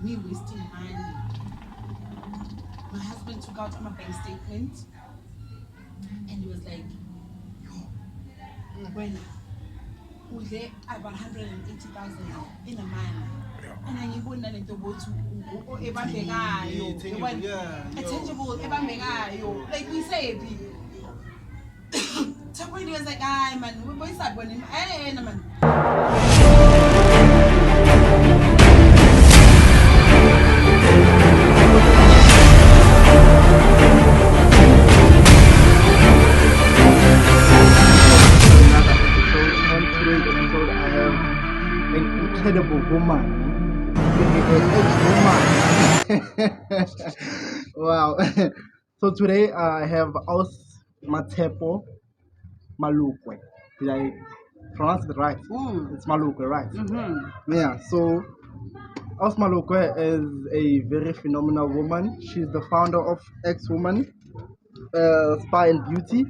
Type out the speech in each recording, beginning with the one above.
me wasting money. My husband took out my bank statement and he was like, when we there about 180,000 in a month. And then you wouldn't let it go to tangible, like we say, Somebody was like, "Ay man, we boys are going in. Ay man." Today's episode, I have an incredible woman, an ex-woman. Wow. So today I have Matshepo Malukwe. Did I pronounce it right? It's Malukwe, right? Yeah, so Malukwe is a very phenomenal woman. She's the founder of X-Woman Spa and Beauty,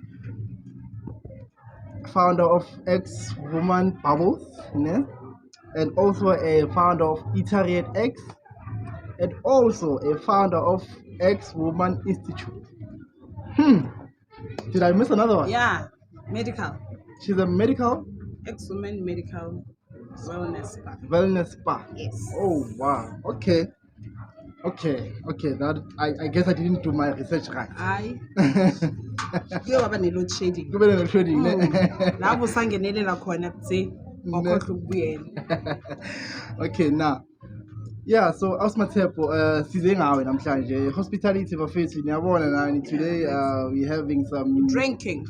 founder of X-Woman Bubbles, and also a founder of Itariat X, and also a founder of X-Woman Institute. Did I miss another one? Yeah, medical. She's a medical? X-Woman Medical Wellness Spa. Wellness Spa. Yes. Oh, wow. Okay. That I guess I didn't do my research right. Aye. You have a load shading. You better shading. Now we sang in the corner, say, okay, now. Yeah, so Matshepo, I'm hospitality for face in and today we're having some drinking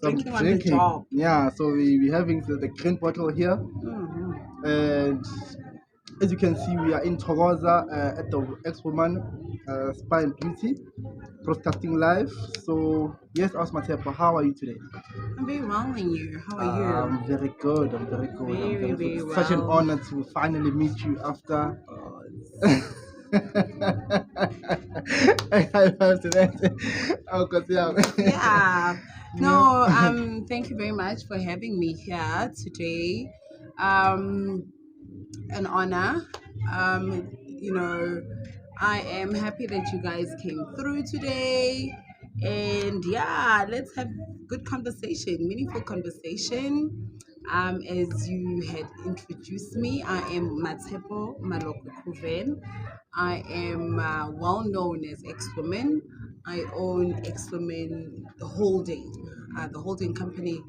on the job. Yeah, so we're having the green bottle here. And as you can see, we are in Tokoza at the X-Woman Spa and Beauty, broadcasting live. So, yes, Matshepo, how are you today? I'm very well, and you? How are you? I'm very good. Very It's such an honor to finally meet you after. Yeah. No, thank you very much for having me here today. An honor. I am happy that you guys came through today. And yeah, let's have good conversation, meaningful conversation. As you had introduced me, I am Matshepo Malokwe. I am well known as X-Woman. I own X-Woman Holding. The holding company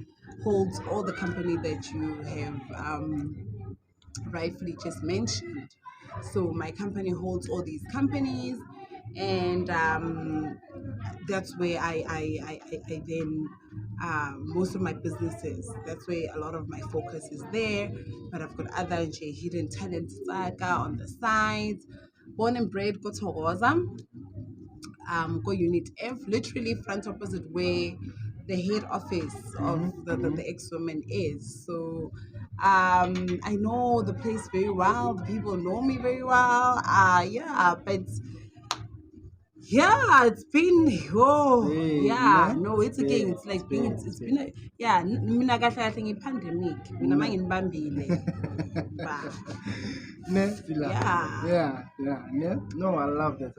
holds all the company that you have rightfully just mentioned. So my company holds all these companies, and that's where I then most of my businesses. That's where a lot of my focus is there. But I've got other hidden talents on the side. Born and bred, go Tokoza. Go Unit F, literally front opposite where the head office of the X-Woman is. So I know the place very well. The people know me very well. But yeah, it's been it's again. It's like it's been mina kahle pandemic. Mina mangibambile. No, I love that.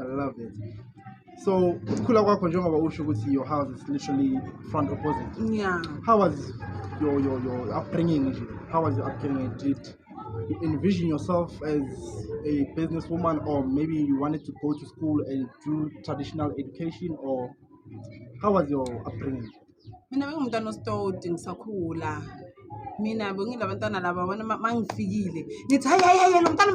So, your house is literally front opposite. Yeah. How was your upbringing? How was your upbringing? Did you envision yourself as a businesswoman, or maybe you wanted to go to school and do traditional education, or how was your upbringing? Mina bengilabantwana laba bona mangifikile nithi hayi lo mntana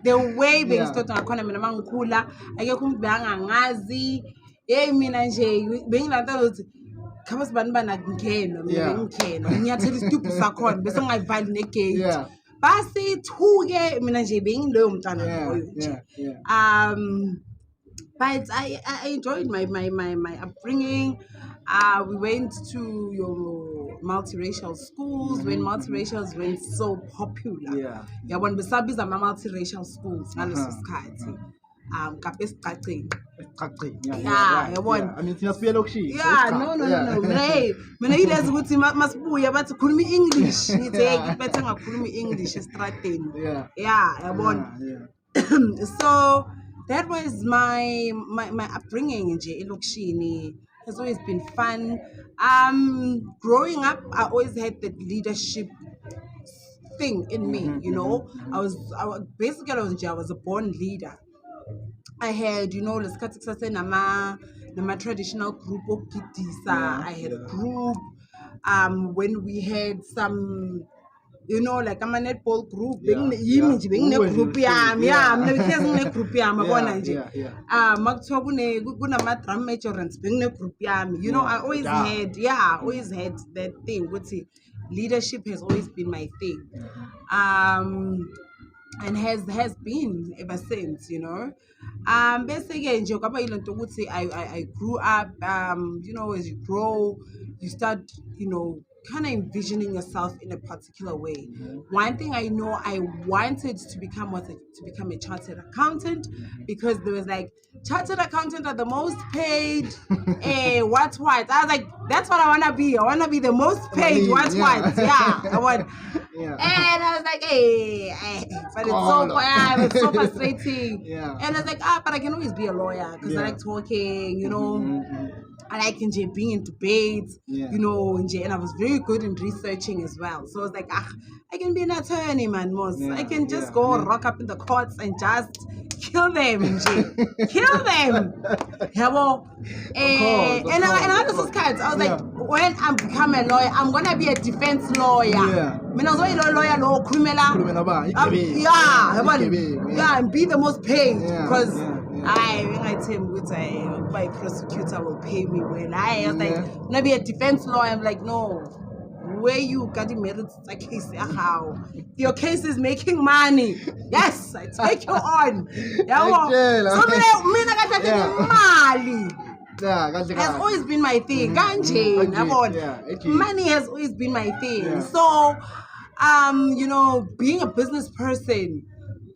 the way bengistota ngakhona mina mangikhula akekho umuntu beyangangazi mina nje bengilabantwana ukuthi khaba sibani bana ngena mina ngingena ngiyathela isitubhu sakhona bese ngayivali negate basi thuke mina nje bengiloyo mntana loyo nje but I enjoyed my upbringing. We went to your multiracial schools when multiracials went so popular. When besabiza ama multiracial schools ngaleso sikhathi. Kaphe esicaceni. Yabona. I mean siyasibuya lokushini. No. Hey, mina yilezi ukuthi masibuya bathi khuluma English. Ngithi ngibethe ngakhuluma English estradeni. Yabona. So that was my upbringing in Elokshini. Has always been fun. Growing up, I always had that leadership thing in me. Basically I was a born leader. I had, lesikhathi kusase nama traditional group okugidisa. I had a group when we had some, like I'm a netball group. Bengine group yami. Mina behlezi ngine group yami yabona nje. Makuthiwa kunama drum majorants bengine group yami. I always had that thing ukuthi leadership has always been my thing. And has been ever since, Basically nje kwaba yilento ukuthi I grew up, as you grow you start, kind of envisioning yourself in a particular way. One thing I know, I wanted to become a chartered accountant, because there was like, chartered accountant are the most paid. What? I was like, that's what I want to be. I want to be the most paid. What? Yeah, I want. And I was like, but it's so frustrating. And I was like, but I can always be a lawyer because I like talking, I like being in debates, and I was very good in researching as well. So I was like, I can be an attorney, man, Mos. I can just go rock up in the courts and just kill them, kill them. And I was just kind. I was like, when I become a lawyer, I'm gonna be a defense lawyer. I was a lawyer, no criminal. And be the most paid because. I tell him which my prosecutor will pay me when I was like, I'm gonna be a defense lawyer. I'm like, no, where you got the merits case? How your case is making money? Yes, I take you on. So money has always been my thing. Money has always been my thing. So, being a business person.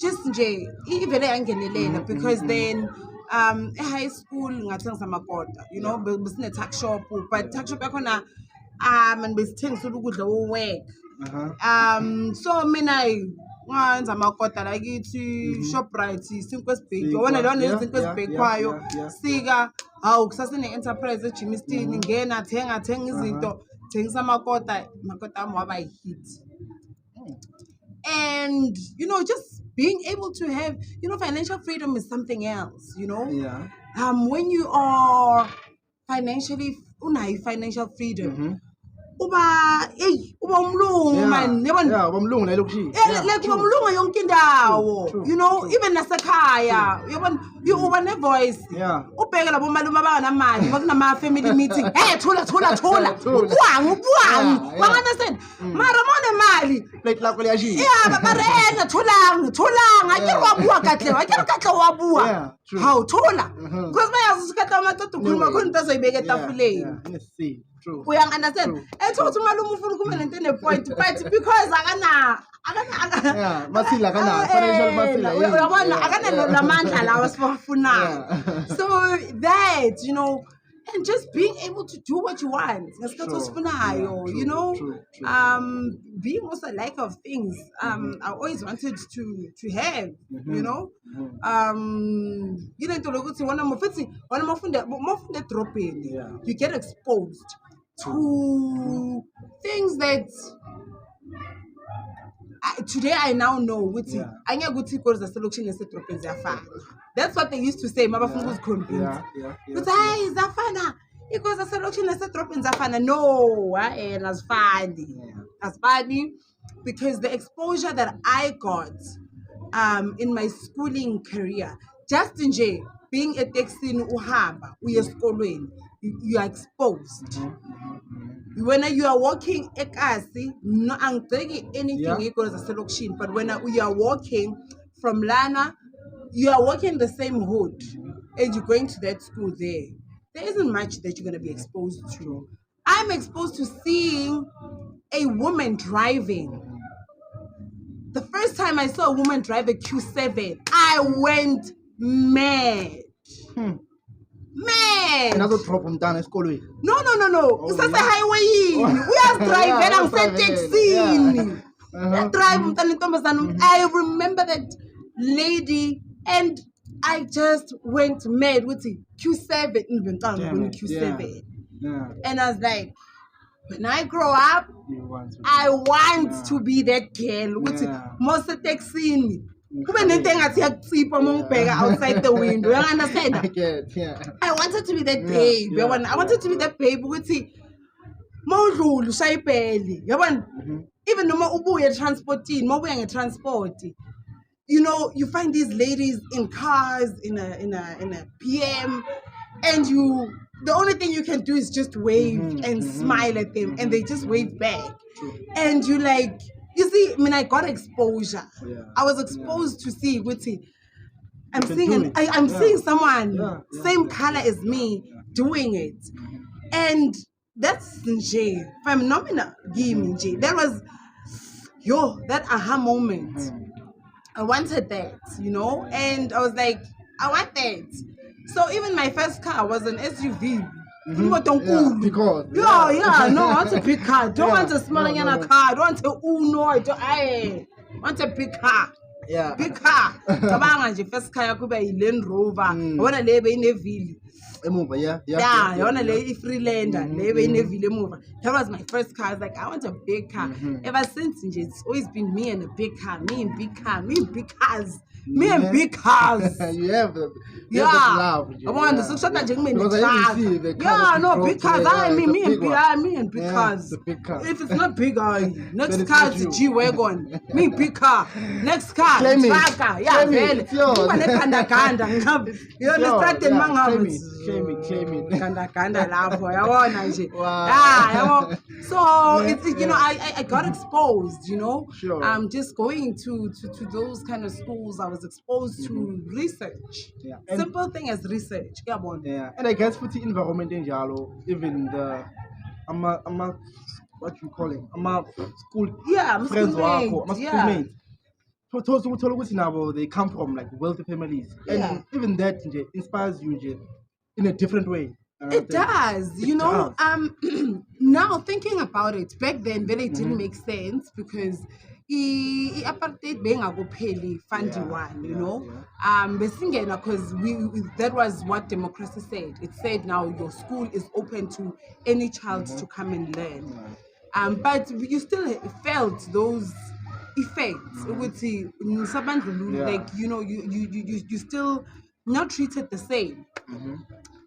Just because then high school ngathenga amakota, besine tuck shop, but tuck shop yakhona and besithengisa ukudla work. So mina ngenza amakota lakithi Shoprite Sinkwesbheki wona lona Sinkwesbheki kwayo sika kusasene enterprise eJimistini ngena thenga izinto thengisa amakota ami waba hit. And just being able to have financial freedom is something else, when you are financial freedom, uba umlungu man uba umlungu la elokishini like uba umlungu yonke indawo, even nasekhaya uba ne-voice ubheke labo malume abanamali makunama family meeting thula ubuwangu wanganaseni mara mone mali plate lakho liyashiya barena thulanga akere kahle wabuwa hawu thula because bayazi usikhathi amadoda ukhuluma khona into azoyibeka etafuleni. Uyanganasena ethothi umalume ufuna ukumela into ene-point but because masila akana financial masila uyabona akanamandla lawa siwafunayo. So that and just being able to do what you want ngesikhathi osifunayo, being also a like of things I always wanted to have, into lokuthi wona mofunda edrobheni you get exposed to things that today I now know ukuthi angeke ukuthi ikolo zaselokishini nesedrobheni ziyafana. That's what they used to say mabafuna ukuziconvince ukuthi hayi ziyafana ikolo zaselokishini nesedrobheni ziyafana. No, azifani because the exposure that I got in my schooling career, just nje being eteksini uhamba uye esikolweni, you are exposed. When you are walking ekasi, no angibheki anything ikolo zaselokishini, but when you are walking from Lana, you are walking the same hood and you're going to that school there isn't much that you're going to be exposed to. I'm exposed to seeing a woman driving. The first time I saw a woman drive a Q7, I went mad. Man! Another drop umntana esikolweni. No. Usase highway. Uyadrive angiseteksini. Drive umntana intombazana. I remember that lady And I just went mad with it. Q7, even Damn it. Q7. Yeah. And I was like, when I grow up, I want to be that girl. With most taxi. Kube nento engathi yakucipha uma ngibheka outside the window. You understand? I get, yeah. I wanted to be that babe. I wanted to be that babe ukuthi mawudlula ushaya ibheli. Yabona? Even noma ubuye transportini, mawubuya ngetransport. You know, you find these ladies in cars in a PM, and the only thing you can do is just wave and smile at them, and they just wave back. And you like, you see, I mean, I got exposure. I was exposed to see Witty. I'm seeing someone same color as me doing it, and that's Nje. Phenomenal game Nje. That was that aha moment. I wanted that, you know, and I was like, I want that. So even my first car was an SUV. Because no, I want a big car. Don't want a small car. I don't want a Uno. I want a big car. Yeah. Big car. Kabanga first car yakuba Land Rover. I want to live in a village. I want to live in Freelander. Live in a village. That was my first car. I was like, I want a big car. Ever since, it's always been me and a big car. Me and big car. Me and big cars. Me and big cars. You have the love. I want to shut that me big cars. Me and big cars. If it's not big, next car is G Wagon. Me big car. Next car, trucker. Yeah, really. You understand the manga? Claim it. Kanda lapho. Yeah. So it's I got exposed. Sure. Just going to those kind of schools. I was exposed to research. Yeah. Simple thing as research. Yeah. And I guess for the environment in Jalo, even the what you call it? School friends schoolmates. They come from like wealthy families. And even that inspires you in a different way. It does, now thinking about it, back then really didn't make sense because apartheid being a peli fundy one, besingena because that was what democracy said. It said now your school is open to any child to come and learn. But you still felt those effects with the like you still not treated the same.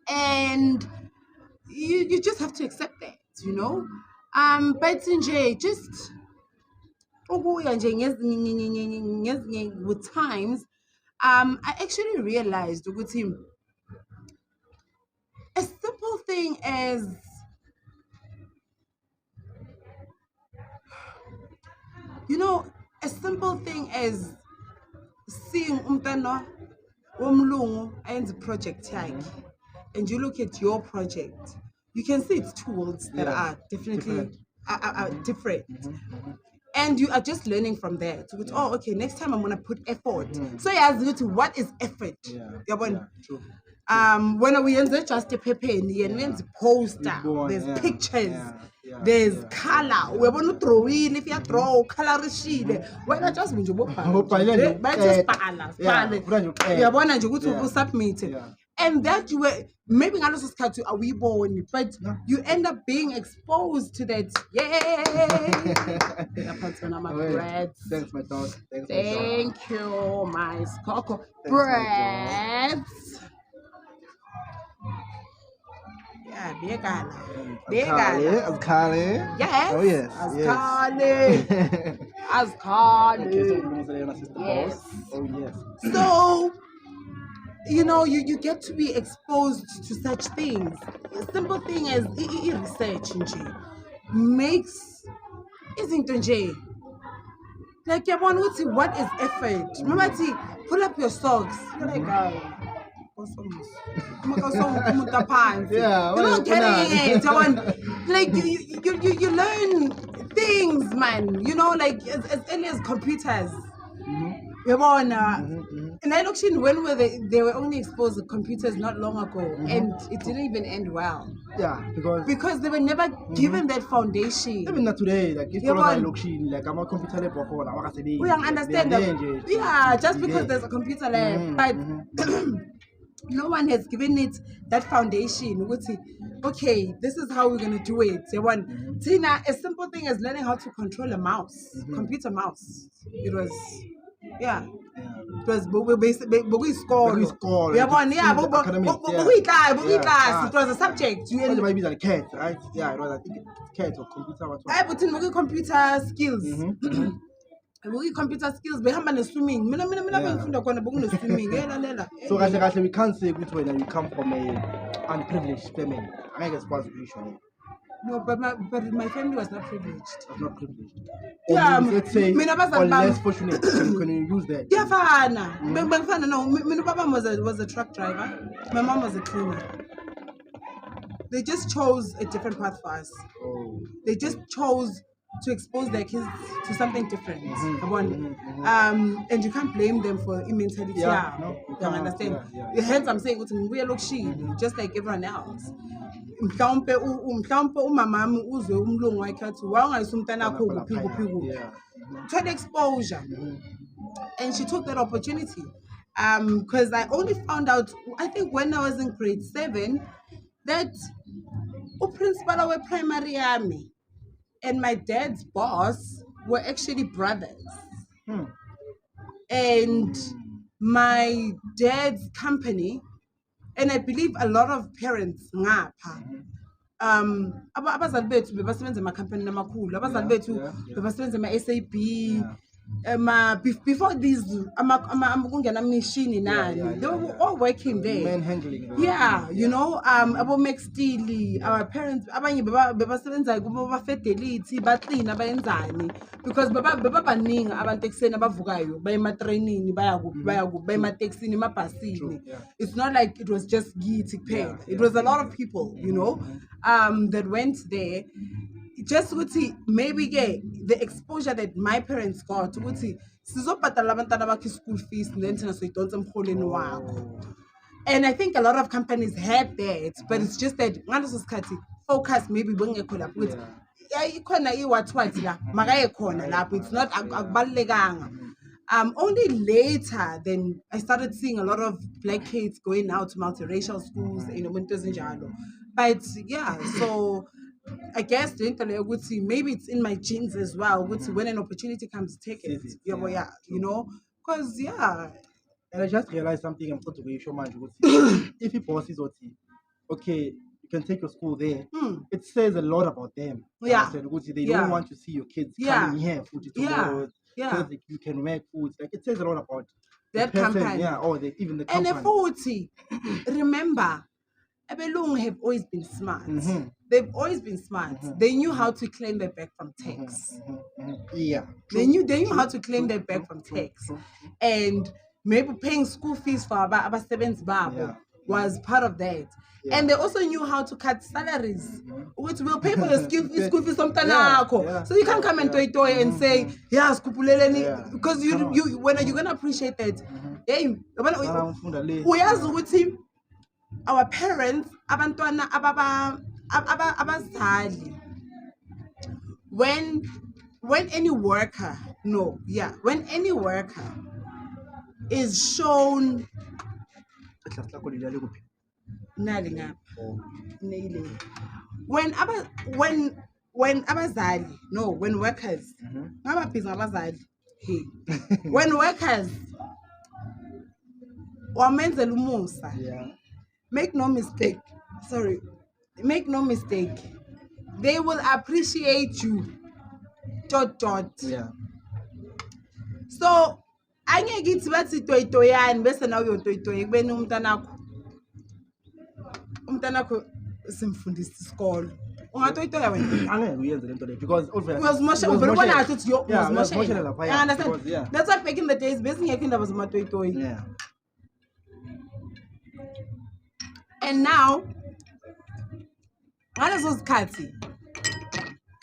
And you just have to accept that, but nje just with times I actually realized with him a simple thing as seeing umntana womlungu and the project yakhe, and you look at your project, you can see it's two worlds that are definitely different. And you are just learning from there. So okay, next time I'm gonna put effort. So you ask you what is effort? True. When we use just a paper and we use poster, there's pictures, there's color. We want to throw in if you draw color when I just want to submit. And that you were maybe not just cut to a wee born, but you end up being exposed to that. Yay! Thanks, my dog. Thank you, my Skoko. Breads. Yeah, big As Kali. Yes. Oh yes. As Kali. Yes. Oh yes. So you get to be exposed to such things. A simple thing as research makes isn't like what is effort? Remember pull up your socks. You're like you're not getting it. Like you learn things, man. Like as early as computers. In election, when were they were only exposed to computers not long ago, and it didn't even end well. Yeah, Because they were never given that foundation. Even not today, like if you're like I'm a computer lab before, We understand that. Yeah, just because there's a computer lab, but no one has given it that foundation. Okay, this is how we're gonna do it. Tina, a simple thing as learning how to control a mouse, computer mouse. It was, yeah. It was but we score. Yeah, it was a subject. You might be like cat, right? Yeah, I know that. I think it's cat or computer. But computer skills. Computer skills behamba ne-swimming mina bengifunda khona bekune-swimming so kahle we can't say ukuthi wena you come from a unprivileged family. Angeke sikwazi ukusho. No, but my family was not privileged. Was not privileged. Yeah, let's say or less fortunate. Can you use that? Yeah, fana. No, my papa was a truck driver. My mom was a cleaner. They just chose a different path for us. Oh. They just chose to expose their kids to something different. And you can't blame them for mentality. Yeah, no, you understand? Hence, I'm saying, we are just like everyone else. Mhlawumbe umamami uzwe umlungu wakhe athi wawungayisa umntana wakho kuphi to exposure. And she took that opportunity because I only found out, I think when I was in grade 7, that principal of primary yami and my dad's boss were actually brothers. And my dad's company, and I believe a lot of parents ngapha abazali bethu bebasebenza ema-company namakhulu, abazali bethu bebasebenza ema-SAB. Before these kungena machine nani, they were all working there. Man handling. Yeah, you know, abo make steel, our parents abanye bebasebenza kuba fidelity baklina bayenzani, because bebabaningi abantu ekseni abavukayo baye ema-training baya ema-taxini emabhasini. It's not like it was just githi kuphela. It was a lot of people, you know, that went there. Just maybe the exposure that my parents got sizobhadala abantwana bakhe school fees then thina soyidonsa emholweni wakho. And I think a lot of companies have that, but it's just that ngaleso sikhathi focus maybe bengekho lapho ukuthi ikhona iwhat's la makaye khona lapho. It's not akubalulekanga. Only later then I started seeing a lot of black kids going out to multiracial schools, you know, but yeah, so I guess maybe it's in my genes as well. When an opportunity comes, take it. Yeah, you know, because And I just realized something. I'm going to show man. If your boss is okay, you can take your school there. It says a lot about them. Yeah, they don't want to see your kids coming here food tomorrow. So you can make food. Like it says a lot about that company. Yeah, or even the company. And the 40. Remember, Abelung have always been smart. They've always been smart. They knew how to claim their back from tax. Yeah. They knew how to claim their back from tax. And maybe paying school fees for our seventh babo was part of that. And they also knew how to cut salaries, which will pay for the school fees something. So you can't come and toy and say, because when you're gonna appreciate that. Our parents, abantwana abazali, when any worker is shown when workers when workers wamenzela umusa, make no mistake, they will appreciate you. So angeke ithi bathi toyitoyani bese nawe uyotoyitoya kubeni umntanakho simfundisa isikolo ungatoyitoya wena angeke uyenze lento le because ubona ukuthi yo understand. That's why back in the days besingekho indaba zamatoyitoyi. And now ngaleso sikhathi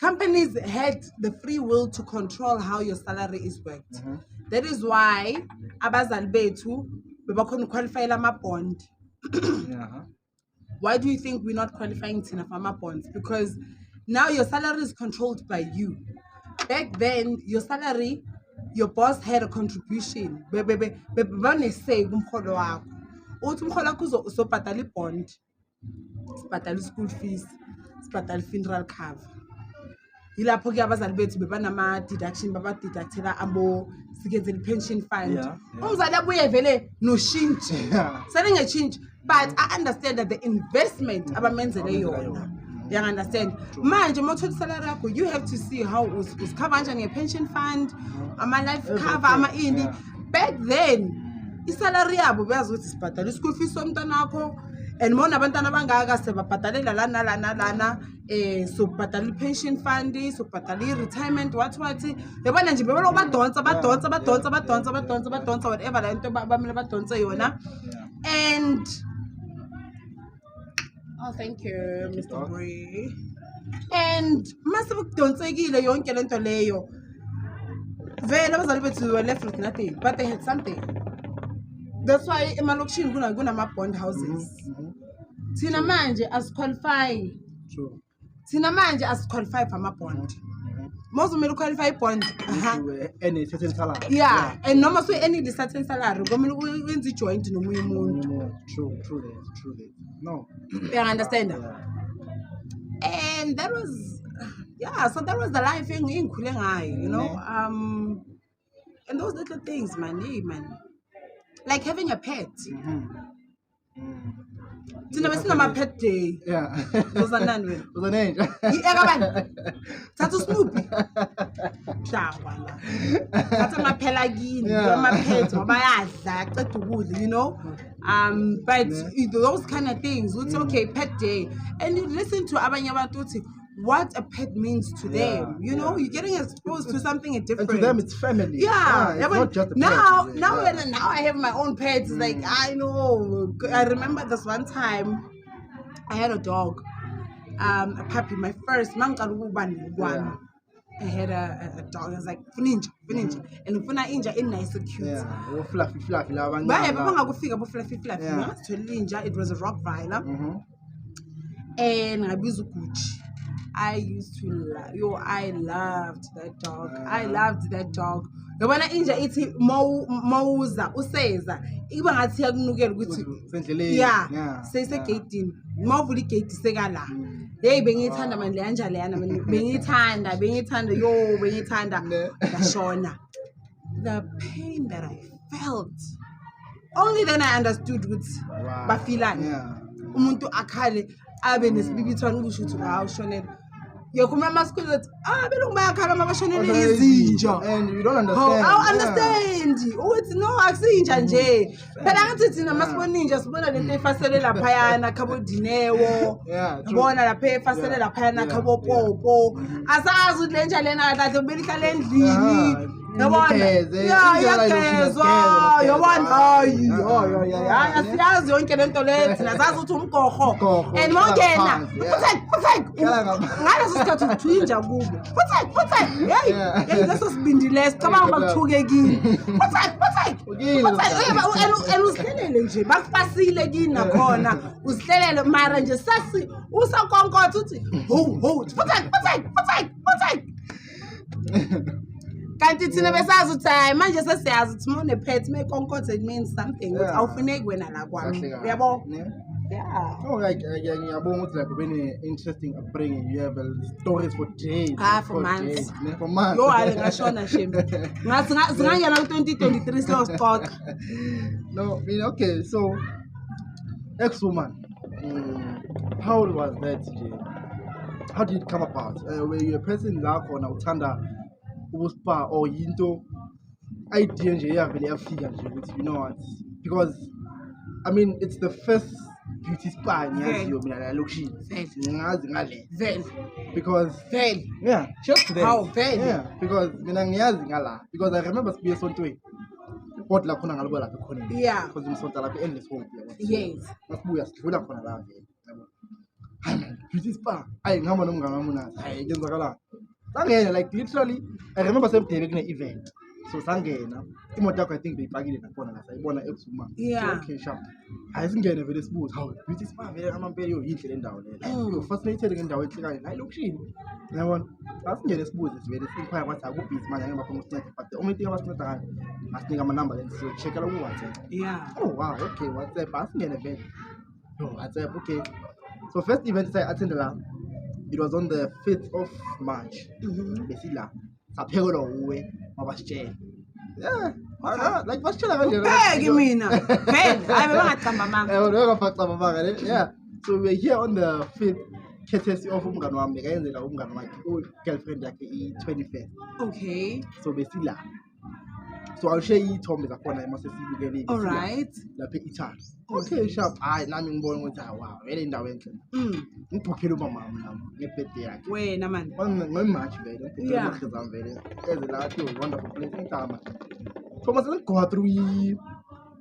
companies had the free will to control how your salary is worked. That is why abazali bethu bebakhona qualify ama-bond. Yeah. Why do you think we're not qualifying Tina for ama-bonds? Because now your salary is controlled by you. Back then, your salary, your boss had a contribution. Say kumkholo wakho. Uthi umkholo wakho uzobhadala i-bond, sibhadala school fees, sibhadala funeral cover. Yilapho ke abazali bethu bebanama-deduction babadiductela abo sikenzela i-pension fund. Umzali abuye vele noshintshi sele ngeshintshi, but I understand that the investment abamenzele yona, you understand. Manje mothola salary yakho, you have to see how usikhava kanjani nge-pension fund, ama-life cover, ama-ini. Back then isalary yabo beyazi ukuthi sibhadala i-school fees somntanakho, and mona abantwana abangaka sebabhadalela lana lana lana, sobhadala i-pension fund, sobhadala i-retirement, what yabona nje bebaloku badonsa whatever la nto bamele badonse yona. And oh, thank you, Mr. Bray. And mase bekudonsekile yonke lento leyo, vele abazali bethu were left with nothing, but they had something. That's why emalokishini kunama-bond houses. Thina manje asiqualify. True. Thina manje asiqualify for ama-bond. Most umele qualify bond. Any certain salary. Yeah, and noma so any certain salary, kumele wenze i-joint nomunye umuntu. True. No. You understand? And that was, so that was the life in Kulengai, you know. And those little things, man, like having a pet. My pet day. Yeah. Those are none with. Was an age. That's Snoopy. That's my pelagin, my pet, you know. But those kind of things, it's okay, pet day. And you listen to Abanyabatuti, what a pet means to them. You know, you're getting exposed to something different. And to them, it's family. Yeah, it's not just a now, pet. now I have my own pets. Like, I know. I remember this one time, I had a dog, a puppy, my first. I had a dog. I was like, Ninja. And Funa Inja in nice and cute. Yeah, fluffy. But I fluffy. It was a Rottweiler. And I was I used to I loved that dog. I loved that dog. Yabona inja ithi mawuza useza iba ngathi yakunukela ukuthi seyisegate mawuvula igate sekala. Hey bengiyithanda manje leyanja leyana bengiyithanda ngashona. The pain that I felt, only then I understood ukuthi bafilani. Umuntu akhale abe nesibibithwana ukusho ukuthi awushonela. And you don't understand. I understand. Oh, it's no asinja nje. But angathi thina masibona sibona lento efasele laphayana khabo dinewo. Bona lapha efasele laphayana khabo popo. Asazi ukuthi lenja lena kahle belihlala endlini. Yabona? Iyagezwa. Yabona? Asiyazi yonke lento le thina sazi ukuthi umgogo. And mongena. Ngaleso sikhathi uthwinja kubo. Hey, leso sibindile sicabanga bakuthukekile. And usihlelele nje bakufasile kini nakhona. Usihlelele mara nje sasi usakonkotha uthi ho. Kanti thina besazi ukuthi hayi manje sesiyazi ukuthi mone pet mekonkotha it means something. Awufuneki wena la kwami. Uyabo? Yeah. Oh, ngiyabonga ukuthi like been interesting upbringing. You have stories for days. For months. For months. Yo ale ngashona shame. Ngingangena ku-2023 siyosixoxa. No, okay, so ex-woman. How was that? How did it come about? Were you a person like or uthanda ubuspa or yinto idea nje yavele yafika nje ukuthi you know what? Because I mean it's the first beauty spa ngiyaziyo mina la lokishini ngazi ngale because just today because mina ngiyazi ngala because I remember sibuye esontweni kodwa la khona ngalobo lapha khona because umsonto lapha endless home masibuya sidlula khona la vele yabo hayi beauty spa ayi ngihamba nomngane wami nathi hayi kenzakala sangena like literally I remember same day kune event So sangena imoto yakho I think beyipakile nakhona la sayibona ekuzuma. Yeah. So okay sharp. Ayisingene vele sibuze how bithi sibavele amampela yinhle le ndawo le. Yo fascinated ngendawo enhle kanje. Hayi lokushini. Yabona? Asingene sibuze sivele sinkhaya kwathi akubhizi manje ngeke bafuna ukusinceda but the only thing abasinceda ngayo asinika ama number then so check la ku WhatsApp. Yeah. Oh wow, okay, WhatsApp asingene vele. Yo WhatsApp okay. So first event I attended la, it was on the 5th of March. Besila saphekelwa uwe mabasitshela. Yeah. Like basitshela kanjani? Bheki mina. Vele hayi bebangacamba amanga. Yeah. So we're here on the 5th courtesy of umngani wami bekayenzela umngani wakhe girlfriend yakhe i-21st. Okay. So besila. So I'll share iy'thombe zakhona emasesibukele. All right. Lapha e-Italy. Okay sharp. Hayi nami ngibona ukuthi wow vele indawo enhle. Ngibhukhele umama nami ngebirthday yakhe. Wena man. Ngomarch vele. Yeah. Ngizama vele. Eze la athi wonderful place ngigama. So mase go through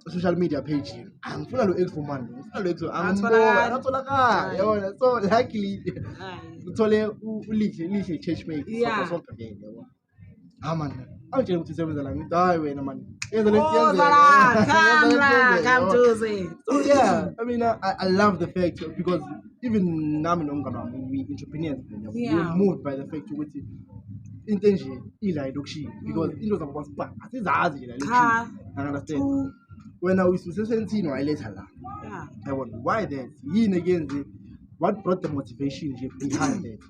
social media page. Angifuna lo expo man. Ngifuna lo expo. Angatholakala. Yabona. So luckily ngithole ulihle churchmate. Yeah. So vele yabona. Man. Angitshela ukuthi isebenza la ngithi hayi wena man. Come to see. So yeah, I mean I love the fact because even nami nomngani wami we entrepreneurs we're moved by the fact ukuthi into nje ila elokushini because into zabo basipha asizazi nje la elokushini. I understand. Wena ususesentini wayiletha la. Yeah. Yabona why that? Yini against what brought the motivation behind it?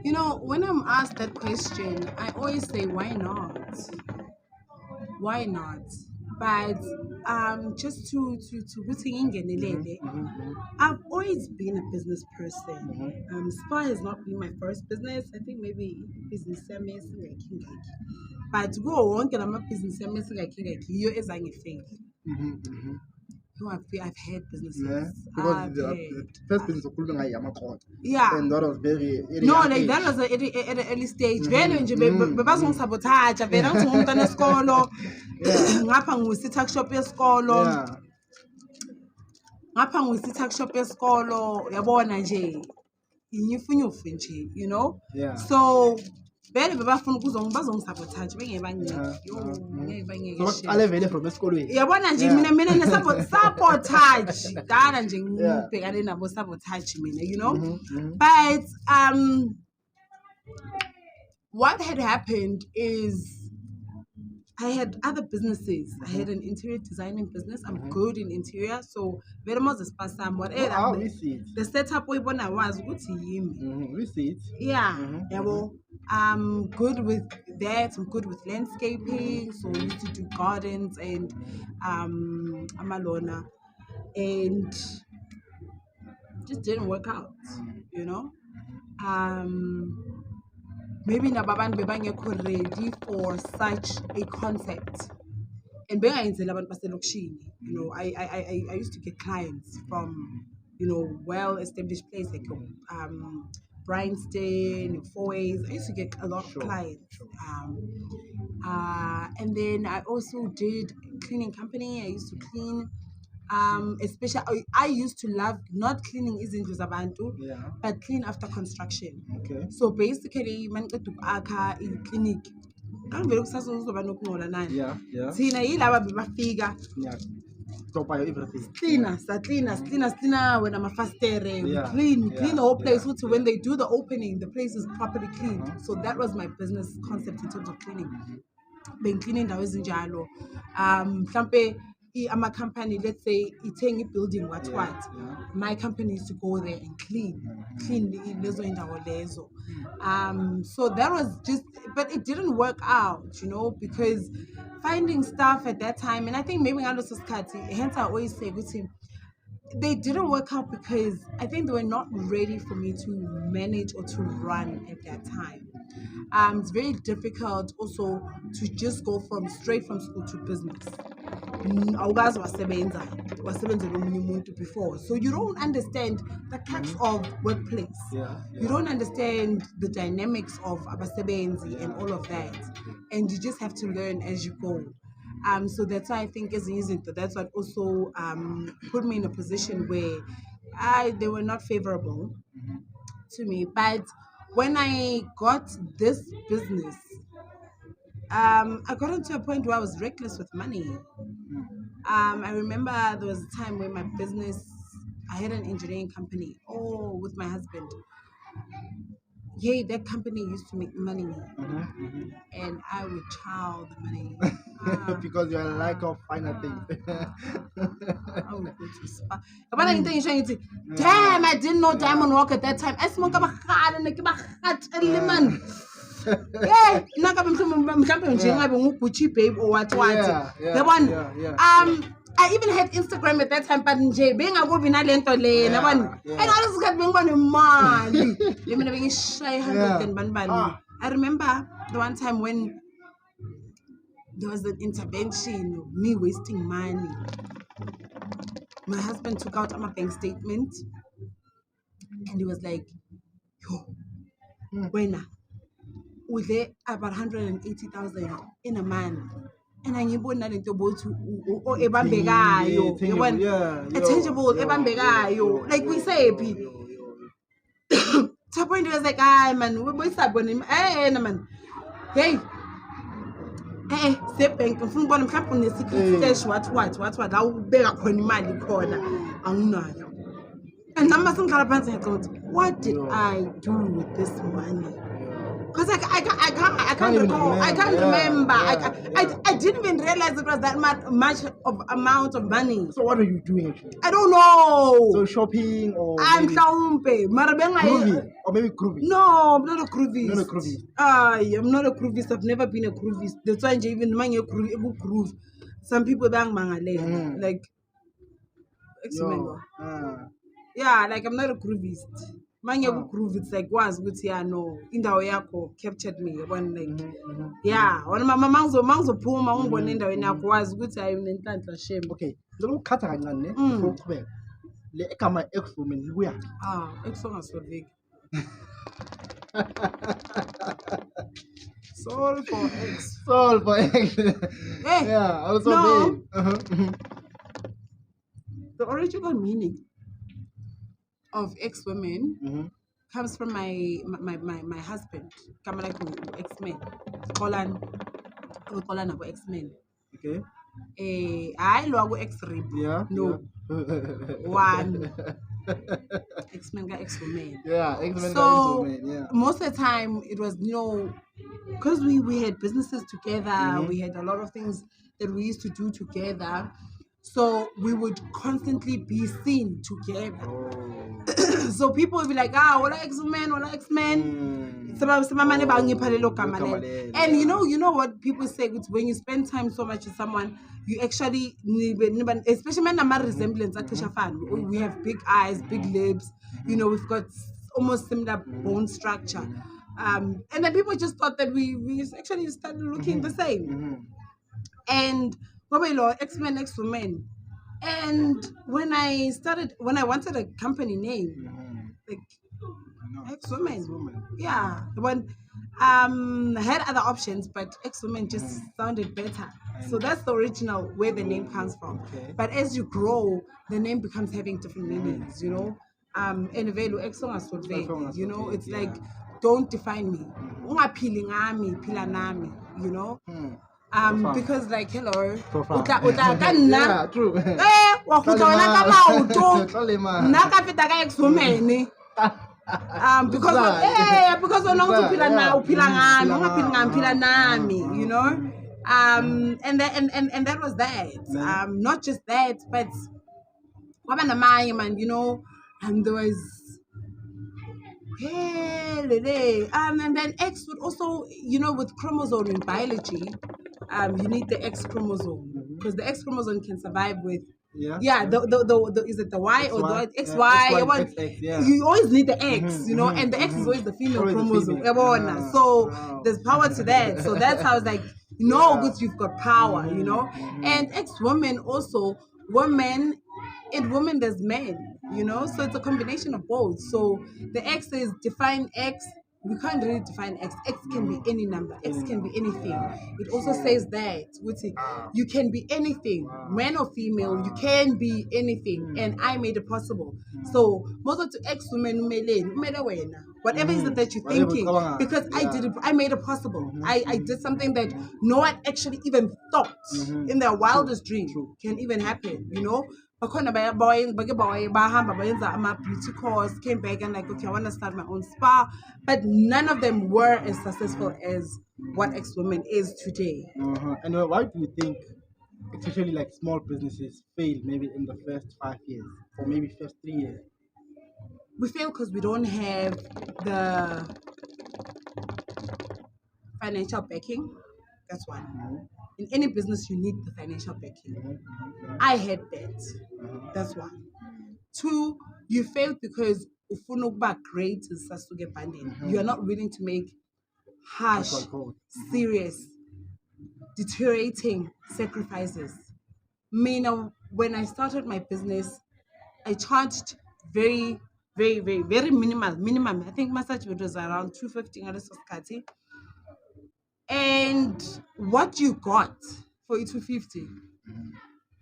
You know, when I'm asked that question, I always say, why not? Why not? But just to I've always been a business person. Spa has not been my first business. I think maybe business but go on, I'm a business you is I've had businesses. Yeah, because the first business of yeah, and that was very no, like that was at the early stage. Vele nje bebazong sabotage, vele ngithi ngumntwana esikolo. Ngapha ngusitha shop yesikolo. Ngapha ngusitha shop yesikolo, yabona nje. Inyufunyufu nje, you know? Yeah. So vele bebafuna bazongisabotage bengeke so baqale vele from esikolweni yabona nje mina ne sabotage dala nje ngibhekane nabo sabotage mina, you know. But what had happened is I had other businesses. I had an interior designing business. I'm good in interior, so very much the spasam whatever. We see it. The setup we want was good to him. We see it. Yeah. Yeah. Well, I'm good with that. I'm good with landscaping, so I used to do gardens and amalona, and just didn't work out. You know. Maybe nababantu bebangekho ready for such a concept. And bengayenzela abantu baselokishini, you know, I used to get clients from, you know, well-established places like Bryanston, Fourways. I used to get a lot of clients. And then I also did cleaning company. I used to clean. Especially I used to love not cleaning izindlu zabantu, but clean after construction. Okay. So basically manqeda ukwakha i-clinic angivele kusazozoba nokungcola nani. Yeah. Thina yilaba bebafika. Yeah. Stop by everything. Clean when I'm a fastere. We clean the whole place. So when they do the opening, the place is properly cleaned. So that was my business concept in terms of cleaning. Being cleaning that was in Jalo. Mhlampe I'm a company, let's say it's a building, what. My company used to go there and clean lezo indawo lezo. So that was just, but it didn't work out, you know, because finding staff at that time, and I think maybe hence I always say with him, they didn't work out because I think they were not ready for me to manage or to run at that time. It's very difficult also to just go straight from school to business. Awukazi wasebenzela omunye umuntu before, so you don't understand the crux of workplace. You don't understand the dynamics of abasebenzi and all of that, and you just have to learn as you go. So that's why I think that's what also put me in a position where they were not favorable to me. But when I got this business, I got into a point where I was reckless with money. I remember there was a time when my business, I had an engineering company. Oh, with my husband. Yeah, that company used to make money, and I would chow the money. Because you are lack of finer things. I would go to spa. But I think damn, I didn't know diamond walk at that time. I smoke a hard and a hot lemon. Yeah, not mhlawumbe nje ngabe nguGucci babe or what. I even had Instagram at that time, but nje bengakubi nalento le yabona. And all this got bengiba nemali. Mina bengishaya 100 and bani. I remember the one time when there was an intervention of me wasting money. My husband took out my bank statement and he was like, yo, wena, with it about 180,000 in a month. And angiboni nalento bothi ebambekayo yabona tangible ebambekayo like we say to a point was like man we sabona man hey sebhenki ngifuna ukubona mhlawumbe une-secret stash what la ubeka khona imali khona anginayo and nami sengihlala phansi ngiyacabanga what did I do with this money? Because I can't recall. I can't remember. I didn't even realize it was that much of amount of money. So what are you doing actually? I don't know. So shopping or I'm mhlawumbe groovy or maybe groovy? No, I'm not a groovist. Not a groovist. I'm not a groovist. I've never been a groovist. That's why even manye groove. Some people bang mangale like. Yeah, like I'm not a groovist. Manye groove, it's like was good yeah no indawo yakho captured me when like yeah when mama mangizophuma ungibona endaweni yakho wazi ukuthi hayi unenhlanhla shame. Okay, ngizokukhatha kancane ne before uqhubeka. Le egama ex-woman libuya. Ex-ongasolveki. Soul for ex. Hey, yeah, also no. The original meaning of ex-women comes from my husband. Kama like ex-men. We call nabo ex-men. Okay. I lo ex-rib. Yeah. No. One. X-Men got ex-women. Yeah, X-Men so got ex-women. Yeah. Most of the time it was because we had businesses together, we had a lot of things that we used to do together. So we would constantly be seen together. Oh. So people would be like, wala ex-men. And you know what people say, it's when you spend time so much with someone, you actually especially when I'm resemblance we have big eyes, big lips, we've got almost similar bone structure. And then people just thought that we actually started looking the same. And X-Men, ex-women. And when I wanted a company name, like ex-women, yeah, when I had other options, but ex-women just sounded better. So that's the original where the name comes from. Okay. But as you grow, the name becomes having different meanings, and it's like don't define me. Because like hello yeah, true. Ex-woman because and that was that. Not just that, but and there was and then X would also, with chromosome in biology, you need the X chromosome because the X chromosome can survive with the is it the Y or the XY? Yeah. You always need the X, and the X is always the female chromosome. So there's power to that. So that's how it's like, good, you've got power, And ex-women also, women, in women there's men, so it's a combination of both. So the X is define X, we can't really define X. X can be any number. X can be anything. It also says that you can be anything, man or female. You can be anything, and I made it possible. So most of the X women, whatever is it that you're thinking, because I did it. I made it possible. I did something that no one actually even thought in their wildest dream can even happen. You know. Bakhona bahamba bayenza ama-beauty course, came back and like, okay, I want to start my own spa, but none of them were as successful as what X Women is today. And why do you think, especially like small businesses, fail maybe in the first 5 years or maybe first 3 years? We fail because we don't have the financial backing. That's one. In any business, you need the financial backing. I had that. That's one. Two, you failed because ufuna ukuba great is sasuke banding. You are not willing to make harsh, serious, deteriorating sacrifices. Meaning, when I started my business, I charged very minimal. Minimum. I think massage was around 250 ngaso. And what you got for 250,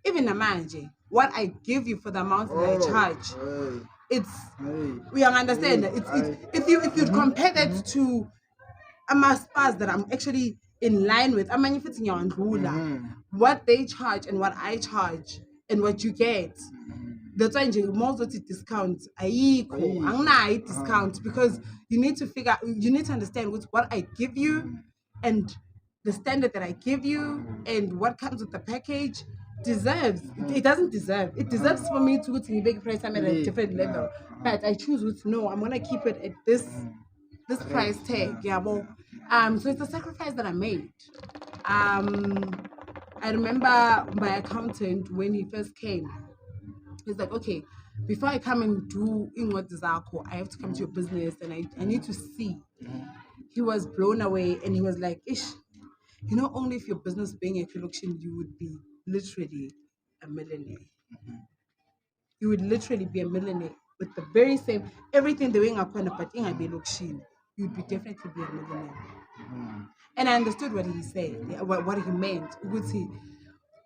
even a manje, what I give you for the amount that I charge, we understand that if you compare that to spas that I'm actually in line with, what they charge and what I charge and what you get. That's why most of the discounts are discount, because you need to understand what I give you and the standard that I give you and what comes with the package deserves. It doesn't deserve. It deserves for me to go to big price. I'm at a different level, but I choose to no. I'm gonna keep it at this price tag. Yeah, well, so it's a sacrifice that I made. I remember my accountant when he first came. He's like, okay, before I come and do in what Zako, I have to come to your business and I need to see. He was blown away and he was like, ish, you know, only if your business being a collection, you would be literally a millionaire. You would literally be a millionaire with the very same everything doing a corner, but in a collection, you'd be definitely be a millionaire. And I understood what he said, what he meant.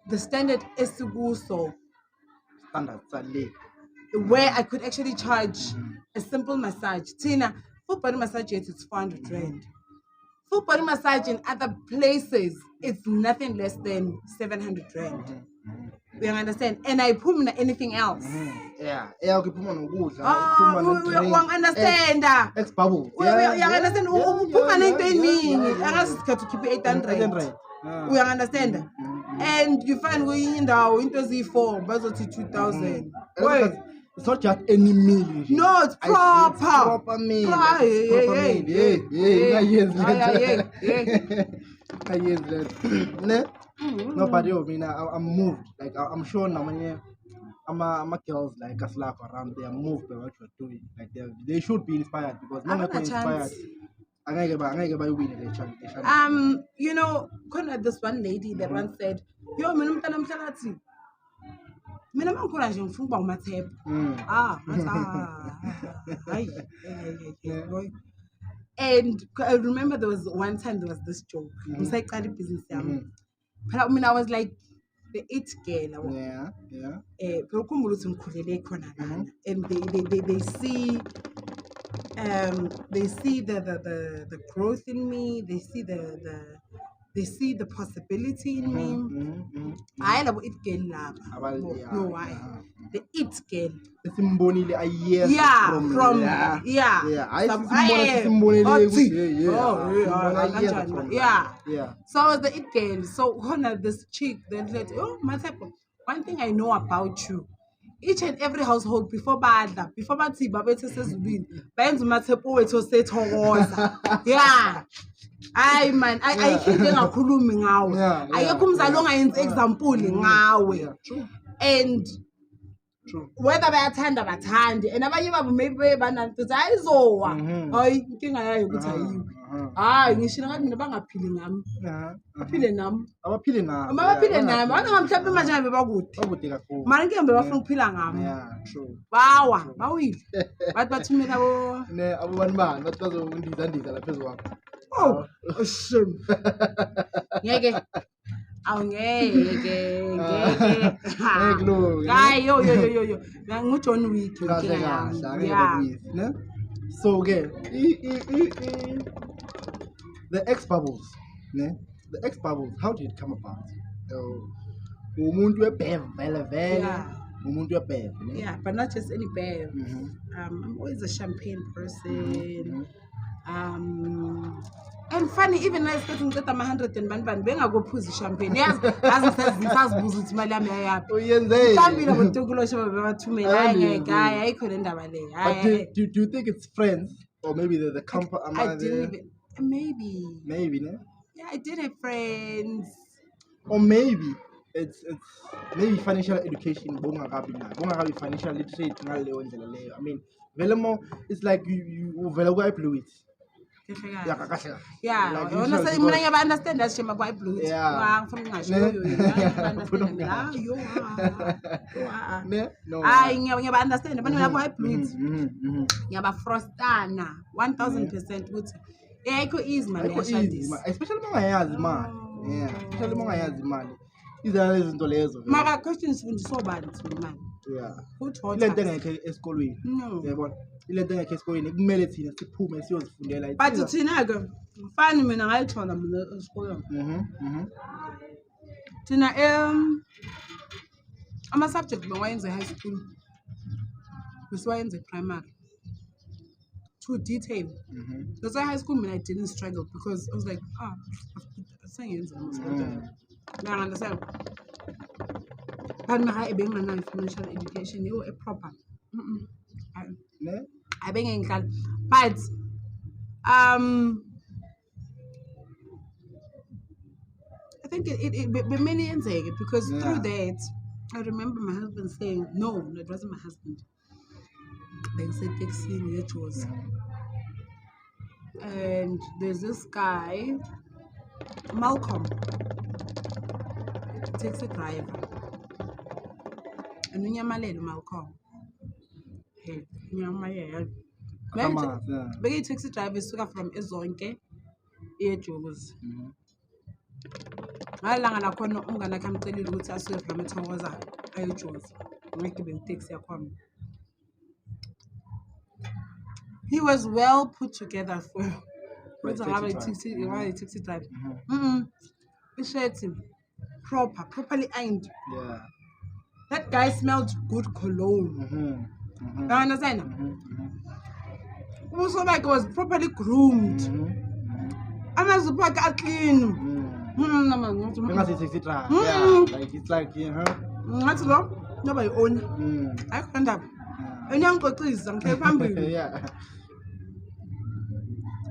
The standard is to go so where I could actually charge a simple massage. Tina, full body massage it's 400 rand. Full body massage in other places, it's nothing less than 700 rand. You understand? And I put anything else. Yeah, okay, put on wood. You understand? Ex-bubble. You understand? Put anything mean. I got to keep it 800. We understand? And you find we in the winter Z4, budget to 2000. Wait. It's not just any meal. No, it's proper. It's proper meal. Proper meal. Yeah. Years later. No, but I mean, I'm moved. Like I'm sure now, I'm a girls like us laugh around. They are moved by what you're doing. Like they should be inspired, because no one is inspired. You know, this one lady that once said, "Yo, mina mangikhulaje ngifuna ukuba uMatshepo." And I remember there was one time there was this joke. Ngisaqala business yami. Phela mina I was like the it girl. Yeah. Phela ukhumbula ukuthi ngikhulele khona lana. And they see the growth in me, they see the possibility in me. I love it girl lava. No, why? The it girl. So I was the it girl. So honor this chick, then said, "Oh, Matshepo, one thing I know about you. Each and every household before badla, before bathi babethe sezulwini, bayenza uMatshepo wethu sethokoza." Yeah. Hayi man, ayikho into engakhulumi ngawe. Ayekho umzali ongayenza example ngawe. And True. Whether bayathanda bathandi and abanye babo maybe banantuza ayizowa hayi inkinga yayo ukuthi ayiwe hayi ngisho ngathi mina bangaphili ngami baphile nami abaphile nami baphile nami wena mhlawumbe manje ngabe bakude kakhulu mara inkinga bafuna ukuphila ngami true bawa bawile bathi bathumela abobani bani bathi bazondiza lapha phezulu kwakho oh shame ngeke ngeke hayi yo nguJohn Wick so okay the X bubbles the X bubbles how did it come about umuntu webev vele umuntu webev but not just any bev I'm always a champagne person and funny even when I started ngiceda ama-100 and bani bengakophuza champagne yazibuza ukuthi imali yami yayaphi mhlawumbe boTokolosha babathumela hayi ngeke ayikho le ndaba leyo do you think it's friends or maybe the company I didn't even maybe no? Yeah, I did have friends or maybe it's maybe financial education bongakabi financial literate ngaleyo ndlela leyo I mean vele mo it's like you uvela kwa-blue it yeah honestly mina ngiyaba understand that shema kwa-blue it ngifuna ngingasho yo hayi ngiyaba understand abantu lapho kwa-blue it ngiyaba frostana 1000% ukuthi ayikho easy man yashadisa especially mangayazi imali especially mangayazi imali izana izinto lezo maka questions fundiswa bantu imali ile nto engekho esikolweni yabona ile nto engekho esikolweni kumele thina siphume siyozifundela but thina-ke mfani mina ngayithola mina esikolweni thina ama-subject bengiwayenze high school besiwayenze primary too detailed that's why high school mina I didn't struggle because I was like sengenza I understand but mara ebenganayo financial education a proper I bengengihlala but I think it many yenzeke because through that I remember my husband saying no it wasn't my husband bengisaid taxini eJozi and there's this guy Malcolm taxi driver and unyamalele Malcolm unyamalele beke taxi driver suka from eZonke eJozi ngalanga nakhona umngane akhe amcelile ukuthi asuke from eTokoza eJozi ngigibele taxi yakhona he was well put together for taxi driver shirt properly ironed that guy smelled good cologne you understand also like was properly groomed amazipho akhe aclean taxi driver like it's like ngathi lo noba yi-owner ayikho ndaba eniyangicocisa ngihleli phambili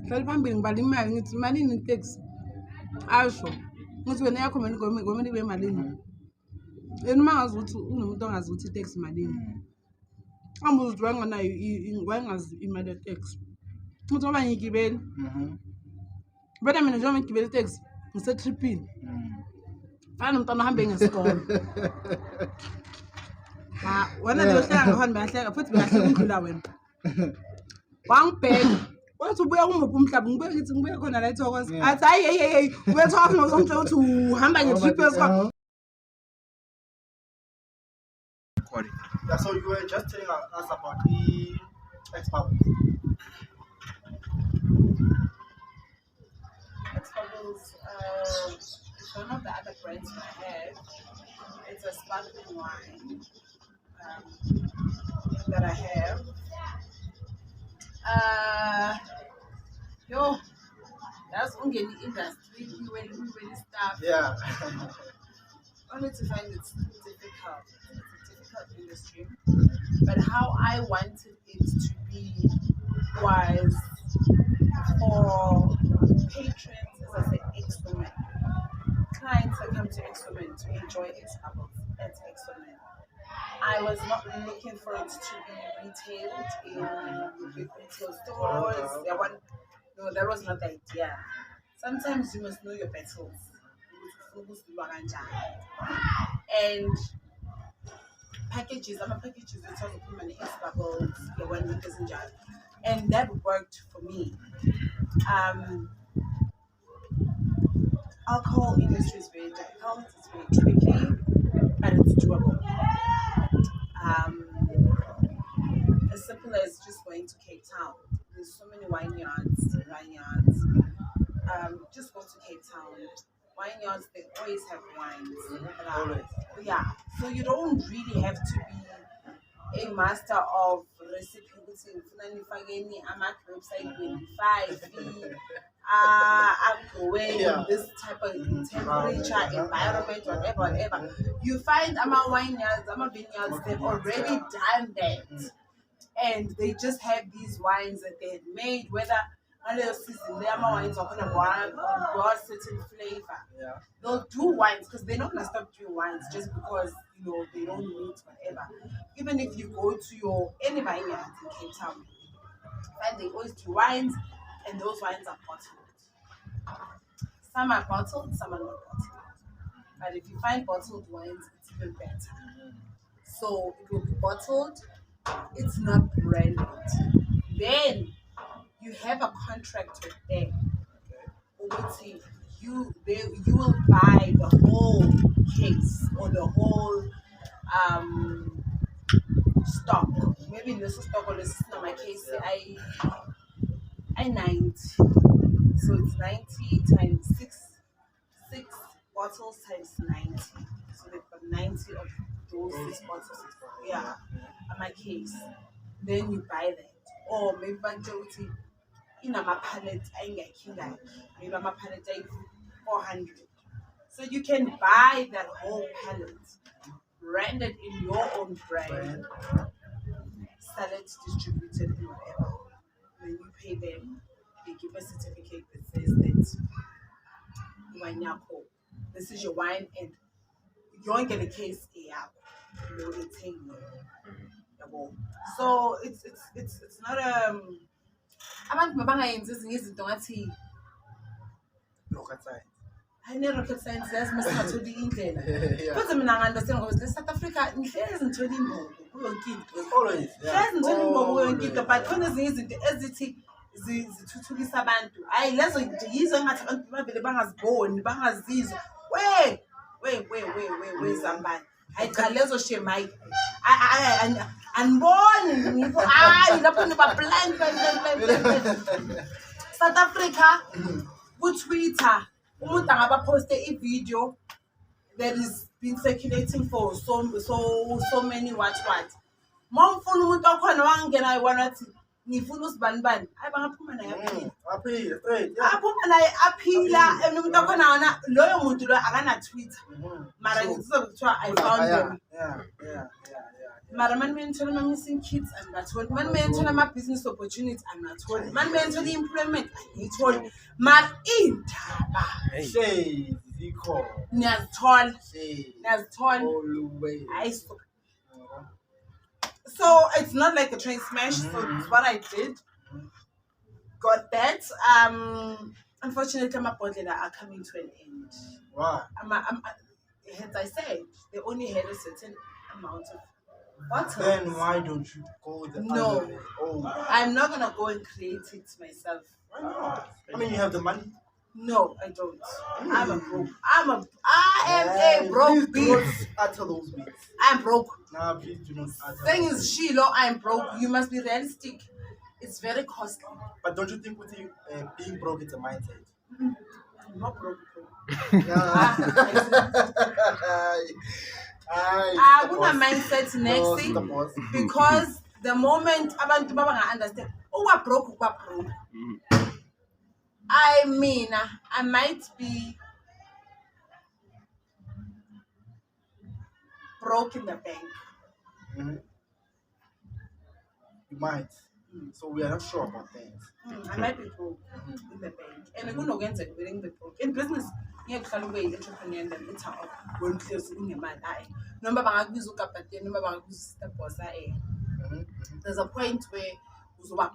hleli phambili ngibala imali ngithi malini itaxi asho ngithi wena yakho mina ngomeni ibe malini yena uma ngazi ukuthi unomuntu ongazi ukuthi itaxi malini ambuza ukuthi wayenganayo wayengazi imali yetaxi ngithi ngoba ngiyigibeli bena mina njengoba ngigibela itaxi ngisetripini fana nomntwana ohambe ngesikolo wena ndiyohleka ngakhona bayahleka futhi bayahleka undlula wena wangibheka wathi ubuya kumuphi umhlaba ngibuye ngithi ngibuye khona la eThokoza athi hayi ubethoka ngizomtshela ukuthi uhamba ngetrip yesikolo. So you were just telling us about the X-Bubbles. X-Bubbles, it's one of the other brands I have. It's a sparkling wine that I have. That's only in the industry when we start. Yeah. Only to find it's difficult. It's a difficult industry. But how I wanted it to be was for patrons, as I say, X-Women. Clients that come to X-Women to enjoy X-Bubbles at X-Women. I was not looking for it to be retailed in big retail stores. No, that was not the idea. Sometimes you must know your battles. And packages, packages, it's also common bubbles, one messenger. And that worked for me. Um, Alcohol industry is very difficult, it's very tricky, but it's doable. Um, as simple as just going to Cape Town. There's so many vineyards. Just go to Cape Town. Vineyards, they always have wines. Always. Yeah, so you don't really have to be a master of recipe ukuthi ngifuna nifake ini ama-grapes ayi-25 agrowing in this type of temperature, environment, whatever. You find vineyards, vineyards, they've already done that. And they just have these wines that they had made, whether under season, their wines are going to broad certain flavor. Yeah. They'll do wines because they're not going to stop doing wines just because they don't need whatever. Even if you go to your any vineyards in Cape Town, and they always do wines, and those wines are bottled. Some are bottled, some are not bottled. But if you find bottled wines, it's even better. So it will be bottled, it's not branded. Then you have a contract with them. Okay. You will buy the whole case or the whole stock. Maybe in this stock or this is not my case. I 90. So it's 90 times six bottles times 90. So they've got 90 of those 6 bottles. Yeah. On my case. Then you buy that. Or maybe majority in a pallet maybe I'm a pallet 400. So you can buy that whole pallet, brand it in your own brand, sell it, distribute it, and whatever. Then you pay them, they give a certificate that says that this is your wine and you don't get a case so it's not abantu mabangayenzi ezinye izinto ngathi Rocket science. I-rocket science yazi indlela futhi mina ngi-understand ngoba le-South Africa ngihlezi ngithola imbobo kuyonke into Always. hlezi ngithola imbobo kuyonke into but kunezinye izinto ezithi zithuthukisa abantu hhayi lezo yizo engathi abantu bavele bangaziboni bangazizwa zambane hayi cha lezo shame hayi aniboni ngipho hayi lapho niba-blind South Africa ku-Twitter umuntu angaba-poste i-video that is been circulating for so many what ma umfuna umuntu okhona wangena ayi-one wathi ngifuna usibanibani hayi bangaphuma naye aphuma naye aphila and umuntu okhona wona loyo muntu loyo akana-Twitter mara ngizizwa kuthiwa I found them. Mara mani menithola ama-missing kids angibatholi mani menithola ama-business opportunity angibatholi mani menithola i-employment angiyitholi mara iy'ndaba niyazithola hayi so it's not like a train smash so it's what I did got that unfortunately amabhodlela are coming to an end. Why? As I said they only had a certain amount of bottles. Then why don't you go the other way? I'm not gonna go and create it myself. Why not? I mean, you have the money. No, I don't. I'm a broke. I am a broke bitch. Utter those beats. I'm broke. Nah, please do not utter. Thing is, Sheila, I'm broke. You must be realistic. It's very costly. But don't you think with you being broke, it's a mindset? I'm not broke. I want a mindset next thing because the moment abantu baba understand, we're broke. I mean, I might be broke in the bank. You might. So we are not sure about things. I might be broke in the bank. And I'm going to get willing the broke. In business, you have to be entrepreneur and then it's out. When close in your mind, number bang use up at the number bang use the boss. There's a point where who's broke.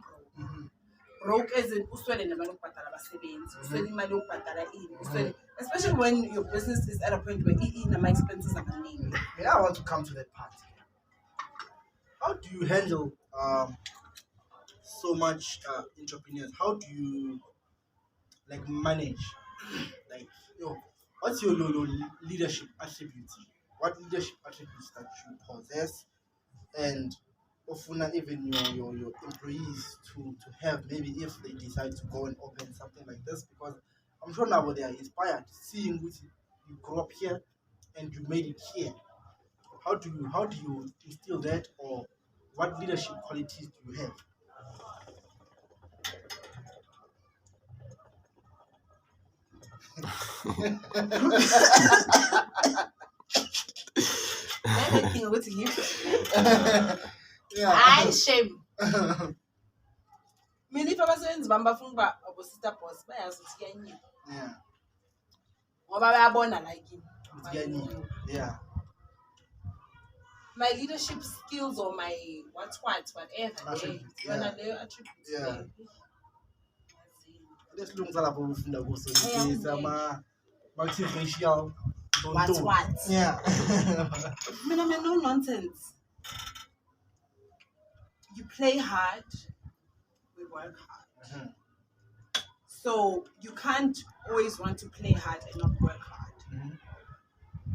Broke as in Uswell and the Manu Patara savings, Uswell Manu Patara in, especially when your business is at a point where my expenses are coming. Yeah, I want to come to that part. How do you handle so much entrepreneurs? How do you like manage? Like, what's your leadership attributes? What leadership attributes that you possess, and often even your employees to have, maybe if they decide to go and open something like this, because I'm sure now they are inspired seeing which you grew up here and you made it here. How do you instill that, or what leadership qualities do you have? Everything with you. Yeah. I shame. Me if I was in Bamba Funga or sister boss, by us again. Yeah. Or I born like him. Yeah. My leadership skills or my whatever. Attributes, Attributes. Yeah. Let's look at the multiracial. What? Yeah. I mean, no nonsense. You play hard, we work hard. So you can't always want to play hard and not work hard.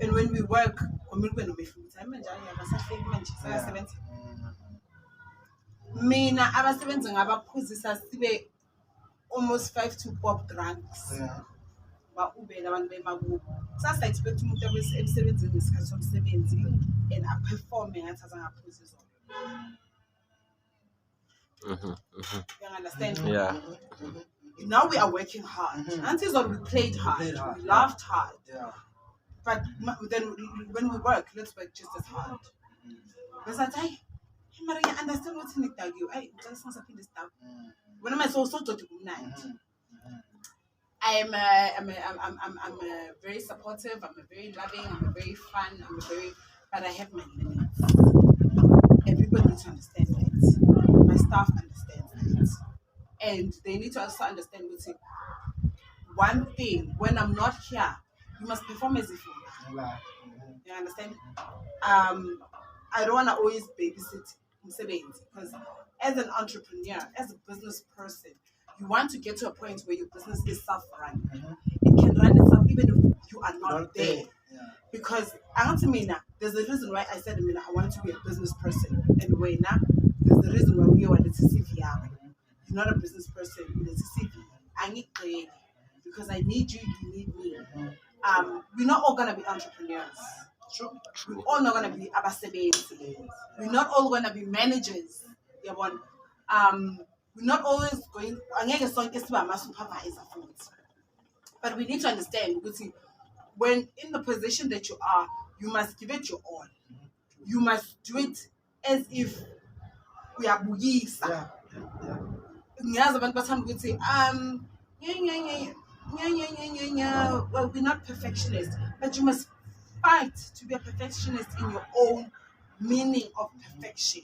And when we work, mina abasebenzi ngabaphuzisa sibe almost 5 to pop grants. Ba-ube nabantu bemakubo. Sasa expect umuntu emsebenzini ngesikhathi somsebenzi and aperforme ngathi azangaphuziswa. You understand? Yeah. Now we are working hard. Until we played hard. We laughed hard. Yeah. But then when we work, let's work just as hard. Because I say, I understand what's in it. I just want to this stuff. When am I so to do night? I'm very supportive. I'm very loving. I'm very fun. But I have my limits. And people need to understand that. My staff understands that. And they need to also understand what's it. One thing, when I'm not here, you must perform as if you're here. You understand? I don't want to always babysit because as an entrepreneur, as a business person, you want to get to a point where your business is self-run. It can run itself even if you are not there. Because there's a reason why I said I want to be a business person. And there's the reason why we are the CV. You're not a business person, you're the CV. I need creative because I need you, you need me. We're not all gonna be entrepreneurs. We're all not gonna be abasebenzi. We're not all gonna be managers. We're not always going. Supervisor. But we need to understand, when in the position that you are, you must give it your all. You must do it as if we are bugisa. Well, we're not perfectionists, but you must fight to be a perfectionist in your own meaning of perfection.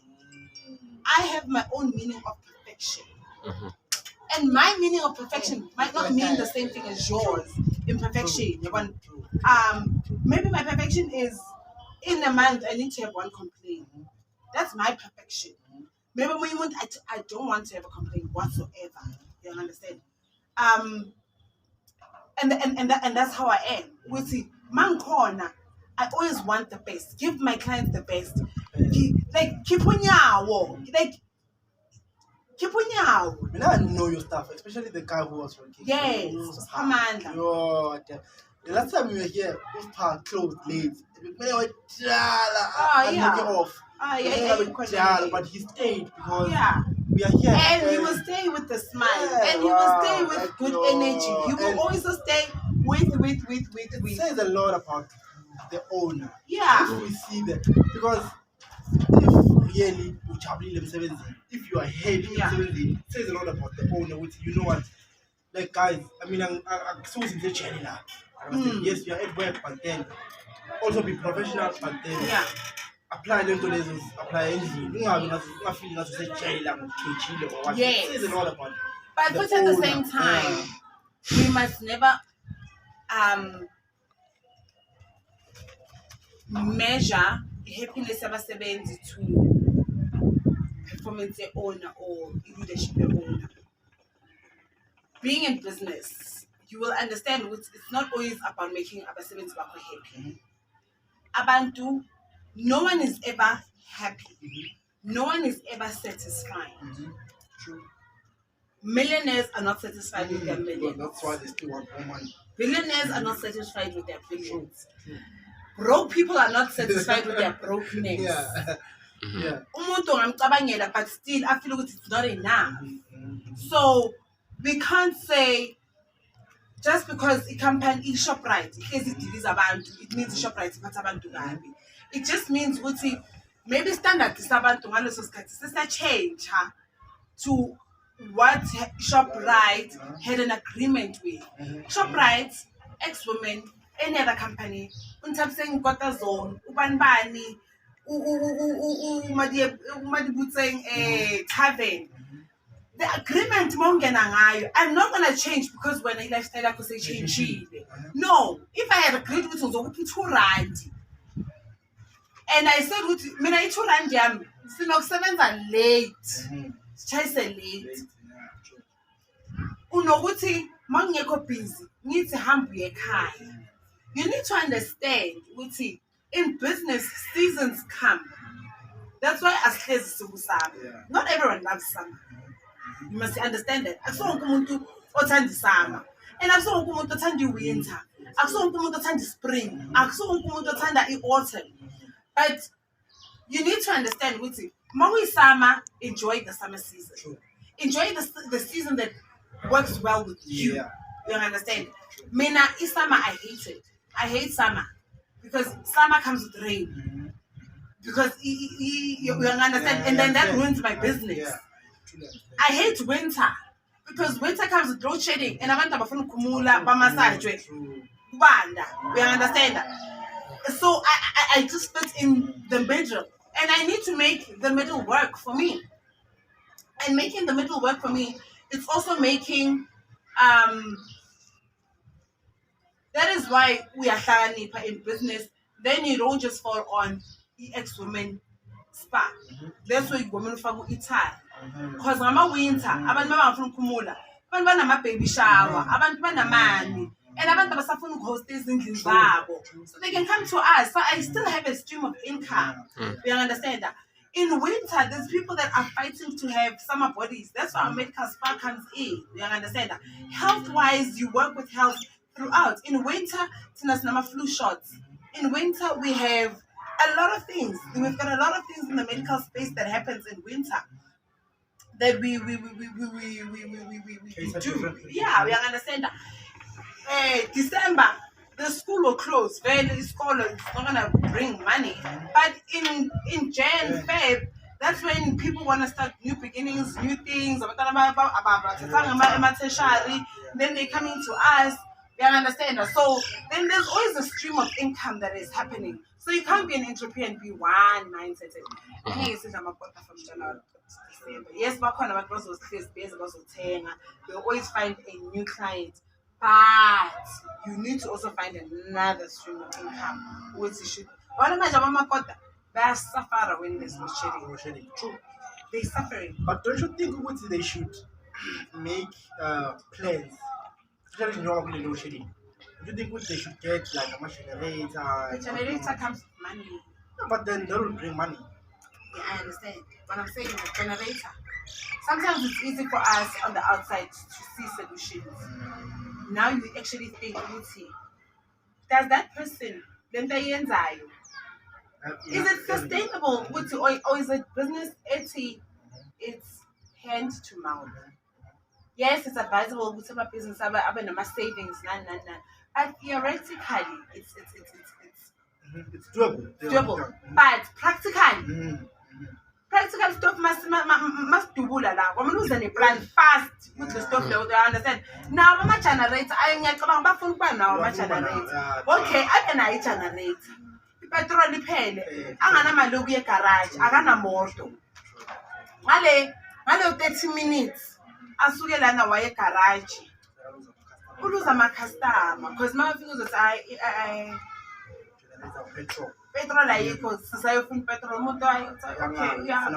I have my own meaning of perfection. And my meaning of perfection might not mean the same thing as yours in perfection. Maybe my perfection is in a month I need to have one complaint. That's my perfection. Maybe I don't want to have a complaint whatsoever. You understand? And that's how I am. We see man corner. I always want the best. Give my clients the best. Keep on your I know your stuff, especially the guy who was working. Yes, Amanda. The last time we were here, those part closed late. Off. But he stayed because we are here. And he will stay with the smile. And he will stay with good energy. He will also stay with. It says a lot about the owner. Yeah. If we see that, because if really ujabulile emsebenzini, if you are happy emsebenzini, it says a lot about the owner, which you know what, like guys, I mean, I'm so into jelly now. Yes, you are at work, but then also be professional, but then apply lento lezo, apply endlini, ungafili ngathi usejele la ngokujile or what. It says a lot about but the at the owner. same time, we must never measure happiness yabasebenzi to performance owner or leadership owner. Being in business, you will understand it's not always about making abasebenzi bakho happy. Abantu, no one is ever happy. No one is ever satisfied. True. Millionaires are not satisfied with their Well, millions. that's why they still want more money. Billionaires are not satisfied with their billions. Broke people are not satisfied with their brokenness. Yeah. Umuntu ngamcabangela, but still I feel it's not enough. So we can't say just because a company is ShopRite, it means ShopRite iphatha abantu kabi. It just means ukuthi maybe standard sabantu ngaleso sikhathi sesa-change to what ShopRite had an agreement with. ShopRite, ex-women, any other company, unthabiseng Kota Zone, ubanibani, uMadibutseng Tavern. The agreement I'm not gonna change because when I lifestyle yakho seyishintshile. No, if I had agreed with uzokuphi 2 rand and I said ukuthi mina i-2 rand yami sinokusebenza late. Sitshayise late. Unokuthi mangekho busy, ngithi hamba uye ekhaya. You need to understand ukuthi in business seasons come. That's why asihlezi sikusama. Not everyone loves summer. You must understand that. Akuso wonke umuntu othanda isummer. And akuso wonke umuntu othanda i-winter. Akuso wonke umuntu othanda i-spring. Akuso wonke umuntu othanda i-autumn. But you need to understand ukuthi summer, enjoy the summer season. True. Enjoy the season that works well with you. Yeah. You understand? Mina, summer, I hate it. I hate summer because summer comes with rain. Because you understand, and then that ruins my business. Yeah. I hate winter because winter comes with load shedding, and abantu abafuna ukumula bamasajwe banda. You understand that? So I just fit in the middle, and I need to make the middle work for me. And making the middle work for me, it's also making that is why we are hlakanipha in business. Then you don't just fall on the ex-women spa. That's why women ufaka i-tie. Because ngama-winter, abantu bangafuna ukuphumula, abantu banama-baby shower, abantu banamani, and abantu abasafuna ukuhost ezindlini zabo. So they can come to us. So I still have a stream of income. You understand that? In winter, there's people that are fighting to have summer bodies. That's why our medical spa comes in. You understand that? Health-wise, you work with health throughout. In winter, it's flu shots. In winter, we have a lot of things. We've got a lot of things in the medical space that happens in winter that we do. Yeah, we understand that. December, the school will close. Very school is not gonna bring money. But in Jan, Feb, that's when people want to start new beginnings, new things. Then they come into us. You understand that? So then there's always a stream of income that is happening. So you can't be an entrepreneur and be one mindset. Yes, they'll always find a new client. But you need to also find another stream of income. Which you should. They're suffering when there's no shedding. True. They're suffering. But don't you think they should make plans? Especially in your no shedding. Do you think they should get like a generator? The generator comes with money. No, but then they will bring money. Yeah, I understand. But I'm saying the generator. Sometimes it's easy for us on the outside to see solutions. Now you actually think, does that person, then they is it sustainable or is it business it's hand to mouth? Yes, it's advisable with some business, but savings, but theoretically, it's It's doable. Doable. But practical. Practical stuff must do la. Woman who's a plan fast with the stuff they understand. Now I'm a generator. I am going to phone now. I'm a generator. Okay, I can I generate. Petrol pen. I'm gonna look at garage. I got a motor. Male 30 minutes. Asukela na waye garage. Uluza ma customer because my things is I petrol ayikho sisayofuna petrol umuntu okay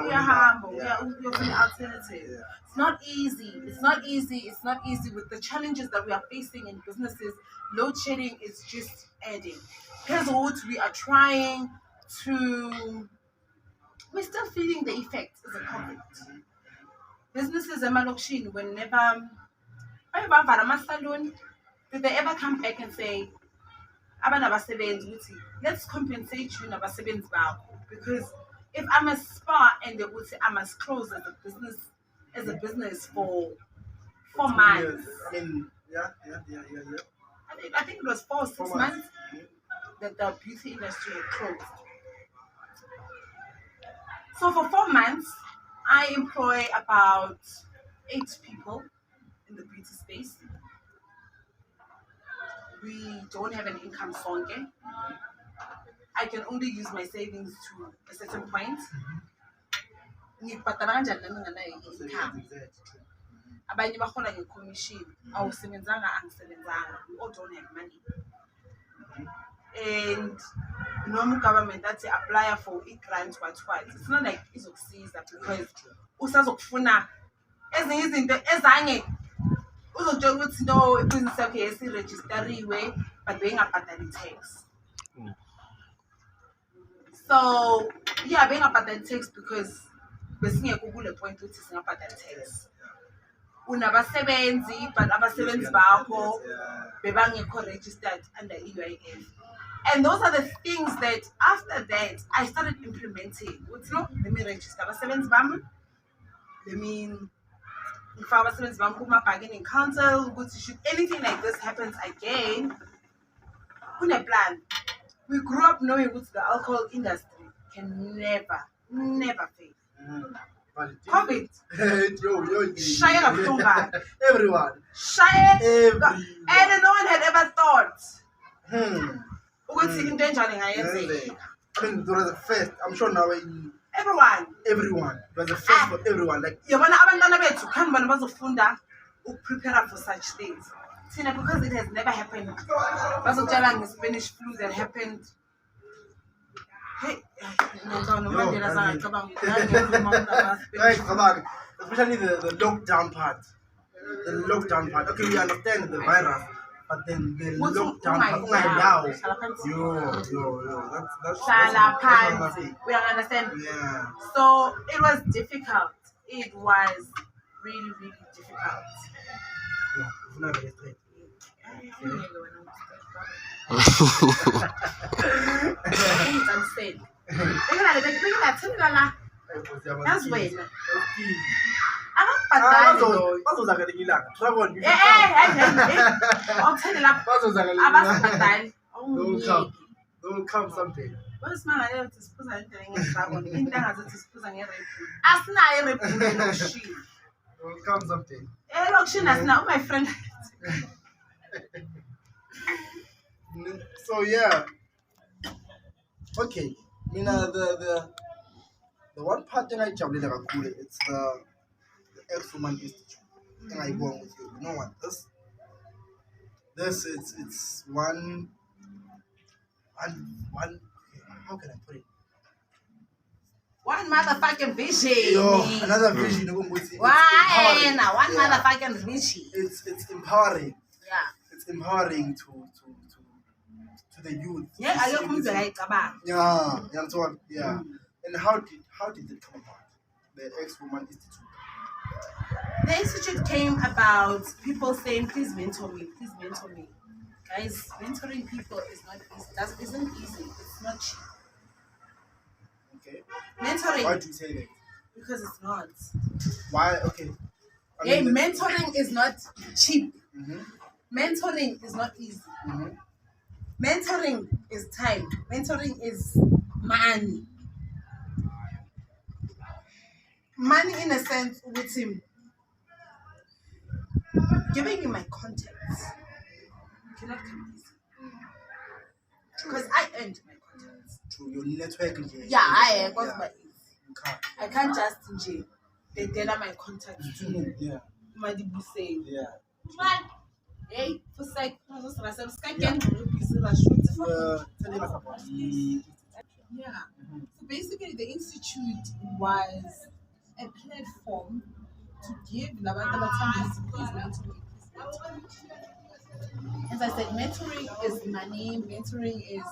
uyahamba uyofuna alternative. It's not easy with the challenges that we are facing in businesses. Load shedding is just adding. Here's what we are trying to, we're still feeling the effects as a COVID. Businesses emalokishini whenever salon, did they ever come back and say let's compensate you nabasebenzi bakho? Because if I'm a spa and they would say I must close as a business for 4 months. I mean, yeah. I think it was 4 or 6 months that the beauty industry had closed. So for 4 months, I employ about 8 people in the beauty space. We don't have an income songe. I can only use my savings to a certain point. Ngibhadala kanjani nami nginganayo income? Abanye bahola nge-commission. Awusebenzanga angisebenzanga. We all don't have money. And normal government that's apply for grant what. It's not like izokusiza because usazokufuna ezinye izinto ezange uzotshela ukuthi no ibhizinisi yakho yesirejistariwe but bengabhadali tax. So yeah, bengabhadali tax because besingekho kule point ukuthi singabhadali tax. Unabasebenzi but abasebenzi bakho bebangekho registered under EUIF. And those are the things that after that I started implementing. Let me register abasebenzi bami. Let me if I was bargaining council, should anything like this happens again, a plan. We grew up knowing what the alcohol industry can never fail. COVID. Everyone. And no one had ever thought. I mean, it was the first. I'm sure now everyone. It was the first for everyone. Like abantwana bethu khamba bazofunda prepare for such things. Because it has never happened. Bazotshela nge-Spanish flu that happened. Hey, especially the lockdown part. The lockdown part. Okay, we understand the virus. But then the lockdown, that's we understand. Yeah. So it was difficult. It was really difficult. That's way. Don't come someday. Don't come someday. My friend. So yeah. Okay. The one part that I jumped in it's the R100k Institute. And I go on with you. You know what? This it's one how can I put it? One motherfucking vision. Another vision. Why? One motherfucking vision. It's empowering. Yeah. It's empowering to the youth. Yeah, I don't Yeah. And how did it come about? The R100k Institute. The institute came about people saying, please mentor me. Guys, mentoring people is not easy. That isn't easy. It's not cheap. Okay. Mentoring. Why do you say that? Because it's not. Why? Okay. Mentoring is not cheap. Mm-hmm. Mentoring is not easy. Mm-hmm. Mentoring is time. Mentoring is money. Money in a sense with him. Giving you my contacts. You cannot come easy. Because I earned my contacts. True, your network. Yeah, I got my easy. I can't just enjoy. They tell my contacts to me. Yeah. Madibu say. Yeah. Man, hey, for sake, I was just Sky Yeah. can telling us about Yeah. So basically, the institute was a platform to give Lavanda Matambis please mentoring. As I said, mentoring is money. Mentoring is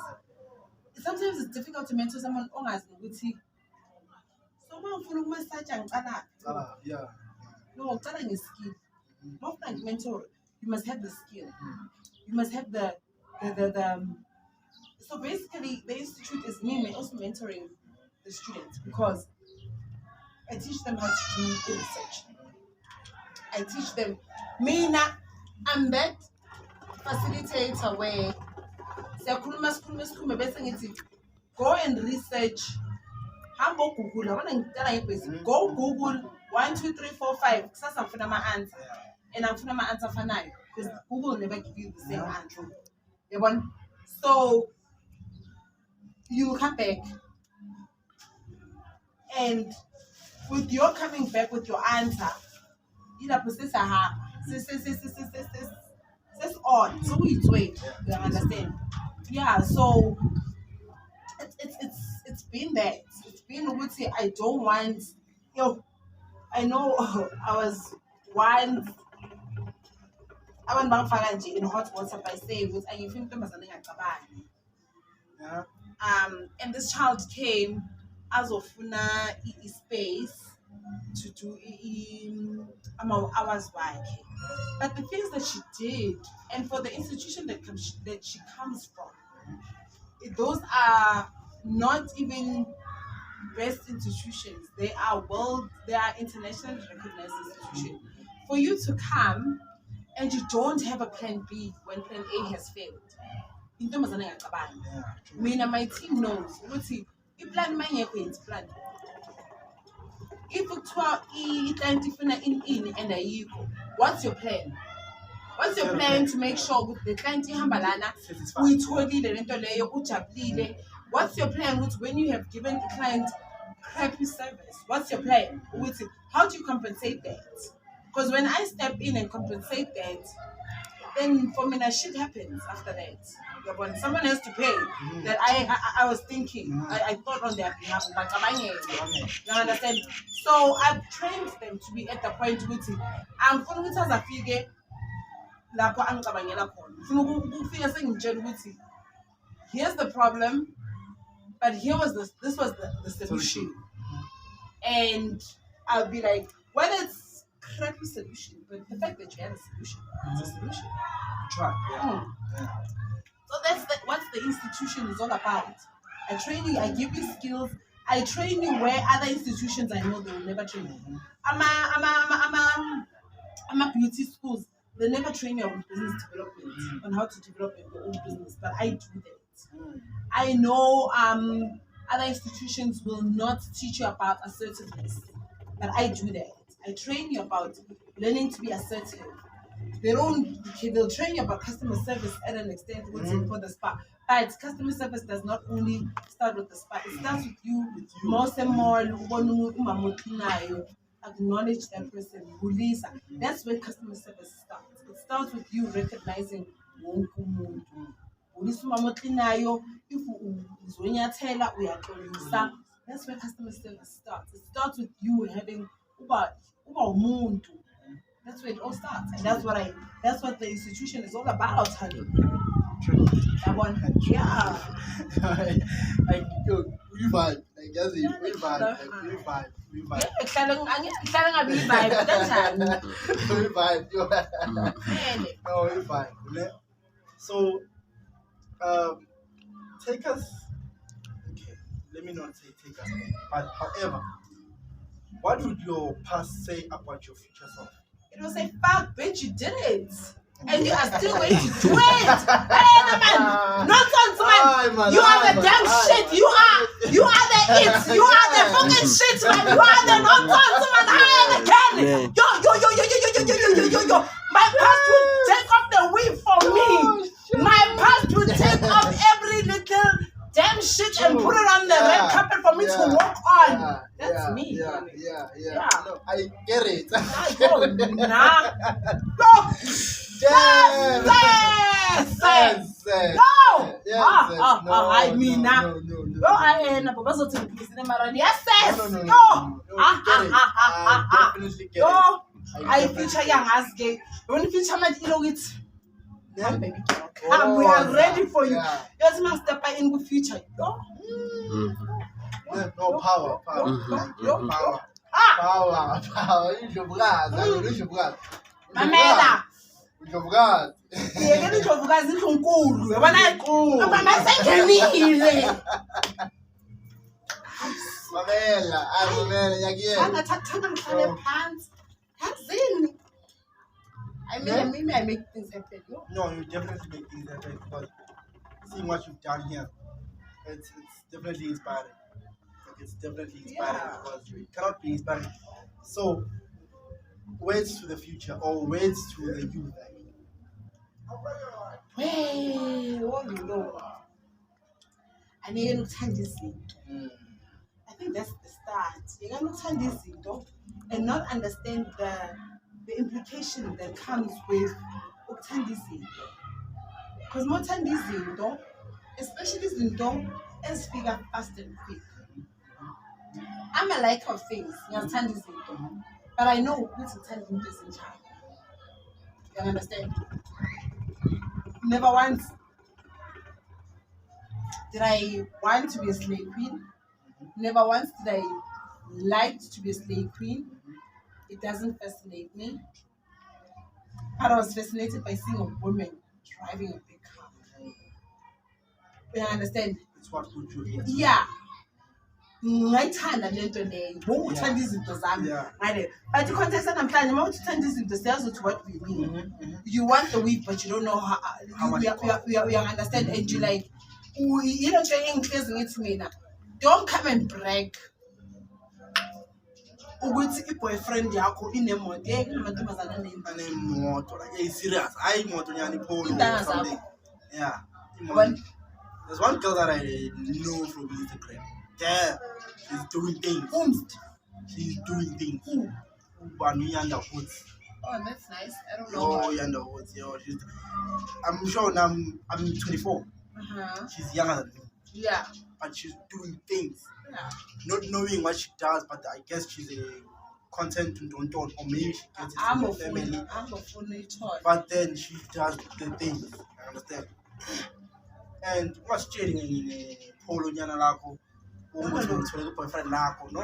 sometimes it's difficult to mentor someone on as someone from massage and yeah. no, telling is skill. Not like mentor, you must have the skill. You must have the so basically the institute is me also mentoring the students because I teach them how to do research. I teach them. Mina, I'm that facilitator where go and research. Hambo Google, I want to go Google 1, 2, 3, 4, 5. Because I'm finna my answer. And I'm finna my answer for now. Because Google will never give you the same answer. You want? So you come back and with your coming back with your answer, you know, process this on. So it's wait. You understand? Yeah, so it's been that. It's been with it. I don't want I know I was once I went back Faranji in hot water by saying with and you think them as a Yeah. and this child came as of space to do hours work. But the things that she did, and for the institution that she comes from, those are not even best institutions. They are internationally recognized institutions. For you to come and you don't have a plan B when plan A has failed. Into mazana ngiyacabanga. Mina my team knows ukuthi iplan manyekho plan. If kuthiwa i-client ifuna in and ayikho, what's your plan? What's your plan to make sure with the client ihamba lana uyitholile lento leyo ujabulile? What's your plan with when you have given the client crappy service? What's your plan? With how do you compensate that? Because when I step in and compensate that, then for me that shit happens after that. When someone has to pay, that I was thinking, I thought on their behalf, but you understand? So I've trained them to be at the point with it. I'm going to figure lapho angicabangela khona ufuna ukufika sengitshela ukuthi here's the problem but this was the solution and I'll be like well it's crappy solution but the fact that you had a solution it's a solution Try. Yeah. so that's what the institution is all about. I train you, I give you skills, I train you where other institutions I know they will never train you. I'm a beauty schools. They never train you on business development, on how to develop your own business, but I do that. I know other institutions will not teach you about assertiveness, but I do that. I train you about learning to be assertive. They'll train you about customer service at an extent for the spa. But customer service does not only start with the spa, it starts with you most and more acknowledge that person, release. That's where customer service starts. It starts with you recognizing if uzonyathela uyaxolisa. That's where customer service starts. It starts with you having uba umuntu. That's where it all starts. And that's what the institution is all about, honey. That one, yeah. We vibe. Like just we vibe. We vibe. We vibe. We vibe. No, we vibe. So take us okay, let me not say take us but however, what would your past say about your future self? It will say, fuck, bitch, you did it. And you are still going to do it. Hey, man. Nonsense, man. You are the damn shit. You are the it. You are the fucking shit, man. You are the nonsense, man. I again. Yo. My past will take off the weave for me. My past will take off every little damn shit and put it on the red carpet for me to walk on. That's me. Yeah. No, I get it. Nah. No. Yes. No. I mean now. No, I ain't. But what's the thing? Yes. No. Definitely get No. I feature young as gay. When you feature my it. Come, baby, come. We are ready for you. Just must step in the future. No. No power. Mamela. Yeke ndlovukazi inkulu yabona masengenile Mamela yakuyena angathathanga ngihlale phansi yazini I make things happen. No, you definitely make things happen because seeing what you've done here, it's definitely inspiring. Like, it's definitely inspiring because it cannot be inspiring. So, words to the future or words to the youth. I need to turn this in. I think that's the start. You gotta turn this in, and not understand the implication that comes with turn this in. Because more turn this in, especially this in as figure fast and quick. I'm a like of things. You understand this in, but I know who to turn in this in time. You can understand? Never once did I want to be a slave queen. Never once did I like to be a slave queen. It doesn't fascinate me. But I was fascinated by seeing a woman driving a big car. You understand? It's what put you here. Yeah. Ngayithanda lento leyo ngokuthanda izinto zami ngale but context namhlanje uma uthanda izinto siyazi ukuthi what we mean. You want the weave but you don't know how you understand and you like you know engihlezi ngithi mina don't come and brag ukuthi i-boyfriend yakho inemoto kunamantombazana anemoto like serious hayi imoto nyani polo something. Yeah. There's one girl that I know from Instagram. Yeah, she's doing things. She's doing things. Yanda Woods. Oh, that's nice. I don't know. Oh, Yanda Woods. Yo, I'm sure I'm 24. She's younger than me. Yeah. But she's doing things. Yeah. Not knowing what she does, but I guess she's a content or maybe she gets it from her family. I'm a funny toy. But then she does the things. I understand. And what's cheating in Polo Nyana Lako? Boyfriend Lako? No.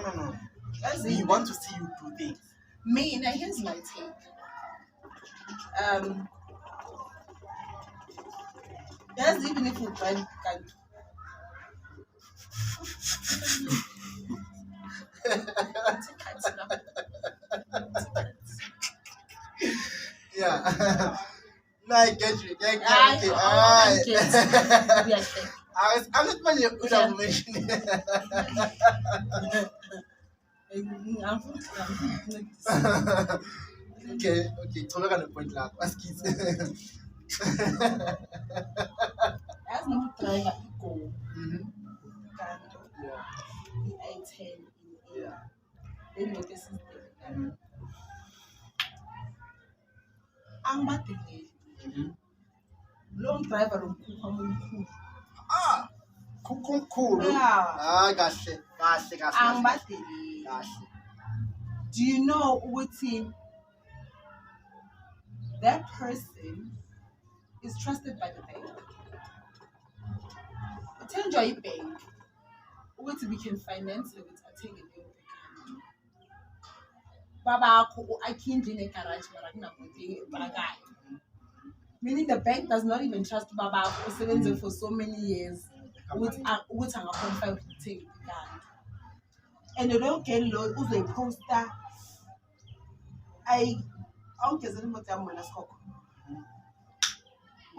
We want to see you do things. Me, now here's my take. That's even if you drive Yeah. No, I get you. I'm not money good information. Okay. So we're gonna point like ask kids. As no try go. Yeah. Then you this I'm back again. Long driver of Cool. Yeah. Gosh. I'm back. Do you know what that person is trusted by the bank? Tell your bank what we can finance it with a take a deal. Baba, I can't do a garage, but I'm not going to guy. Meaning the bank does not even trust Baba for 7 for so many years. Which are qualified to take the guy. And you don't get low who's a poster. I don't get any more time when I score.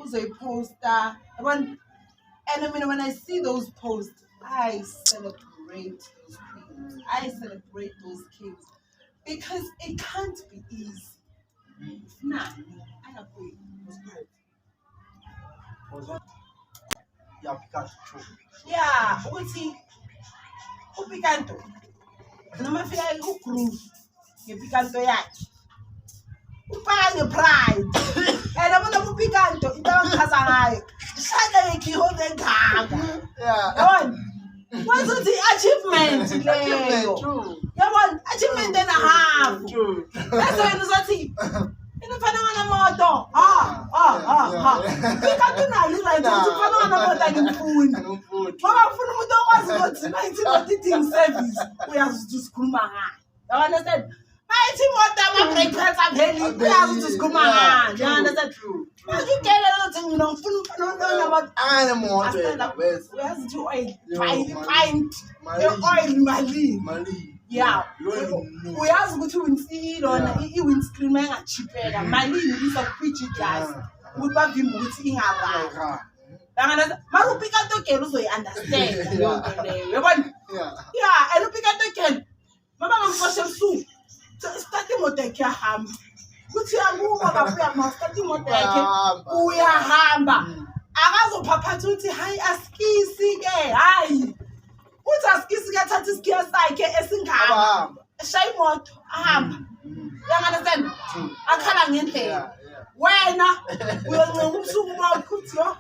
uzoyiposta yabona. And I mean, when I see those posts, I celebrate those queens. I celebrate those kings because it can't be easy. Nah, I agree. Yeah, because true. Yeah, ukuthi uPicanto noma fika ugroove ngePicanto yakhe ufaka ngepride and abona uPicanto into abangichaza ngayo shaka ngikhihoze ngaka yabona wathi uthi achievement leyo yabona achievement and a half bese wena uzothi inofana ngana moto Picanto nalo right ukuthi ufana ngana moto ngimfuni ngoba ufuna umuntu okwazi ukuthi mayithi auditing service uyazi ukuthi sikhuluma ngayo you understand mayithi moto ama-breakfast aphelile uyazi ukuthi sikhuluma ngayo you understand manje ugele ukuthi mina ngifuna umfana Animal. uyazi ukuthi i-pint ye-oil malini yeah uyazi ukuthi iwindscreen lona i-windscreen engachipheka malini ibizokuphitsha iglasi ukuthi bavimba ukuthi ingabali mara uPicanto girl uzoyi-understand leyo nto leyo yabona yeah and uPicanto girl mama ngamfoshe ebusuku start imoto yakhe yahamba kuthi yakuma kabuya start imoto yakhe uyahamba akazophaphatha ukuthi hayi askisi-ke hayi uthi askisi-ke athatha isikhiya sakhe esingaka eshaya imoto ahamba uyanganisand akhala ngendlela wena uyoncenga ubusuku bakho ukuthi yo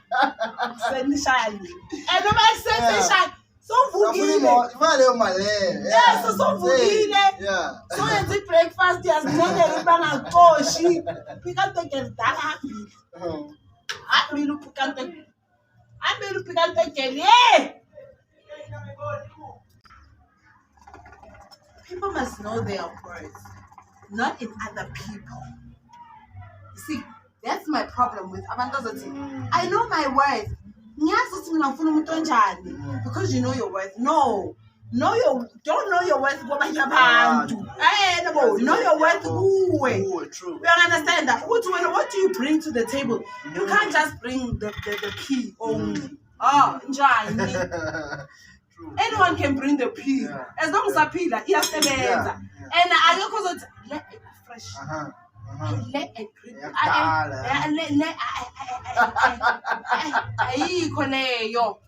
senishaya nini and noma ekuseseshaya sovukile yes sovukile soyenza i-breakfast yazithengela ukuthi bangacoshi Picanto girl dala hambile uPicanto girl yeah. People must know their worth, not in other people. See, that's my problem with abantu. I know my worth. Because you know your worth. No. Don't know your worth. Know your worth. True. You understand that? What do you bring to the table? You can't just bring the key only. Anyone can bring the pee as long as a pila iyasebenza and akekho let it fresh let it ayikho leyo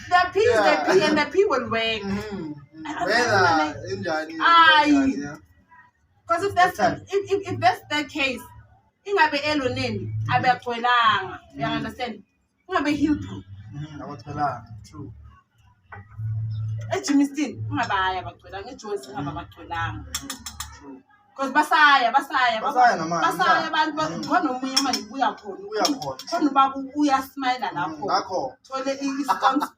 the pee is the pee and the pee will work because if that's the case ingabe eloneni abegcwelanga you understand ingabe hilpro true. Jimistin ungabaya bagcwelanga eJoyce ungabagcwelanga because basaya abantu khona omunye manje ubuya khona ubaba uyasmile lapho thole i-scones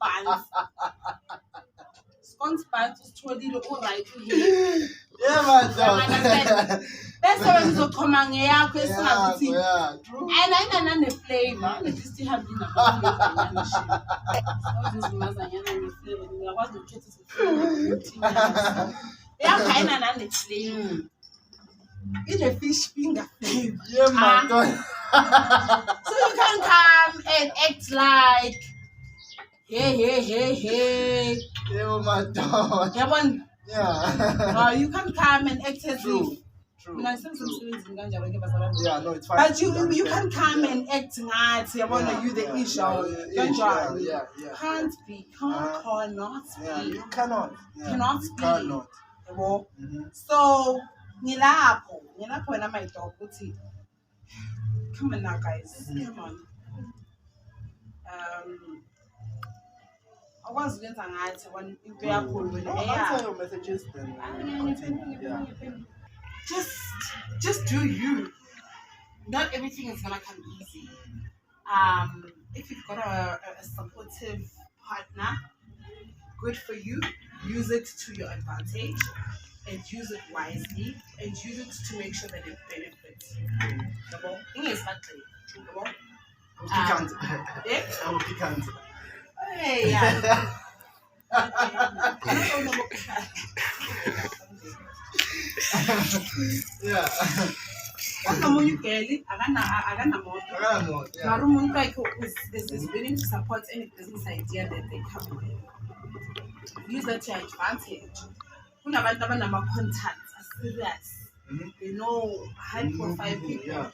buns usitholile uright yeah man bese wena uzochoma ngeyakho esingakuthi and ayinanane-flavor just ihambe inama-flavor uzizimazanyana ne-flavor ngiyakwazi ukukhetha yakho ayinanane-flavor ine-fish finger flavor yeah my God. So you can come and act like hey yeah my God. Yeah. You can come and act as if. True. Yeah, no, it's fine. But you can come and act nice. You the issue. Yeah. Can't be. Cannot be. Yeah, you cannot. Yeah. Cannot be. Cannot. So, ngilapho wena my dog uthi. Come on now, guys. Come on. I was going to answer when you are cool. Answer your messages then. Just do you. Not everything is gonna come easy. If you've got a supportive partner, good for you. Use it to your advantage and use it wisely and use it to make sure that it benefits. It's not clear. Pikant. Hey, yeah. Yeah. Omunye girl akanamoto. Mara umuntu like is willing to support any business idea that they come with. Use that to your advantage. Kunabantu abanama-contacts are serious. They know high-profile people,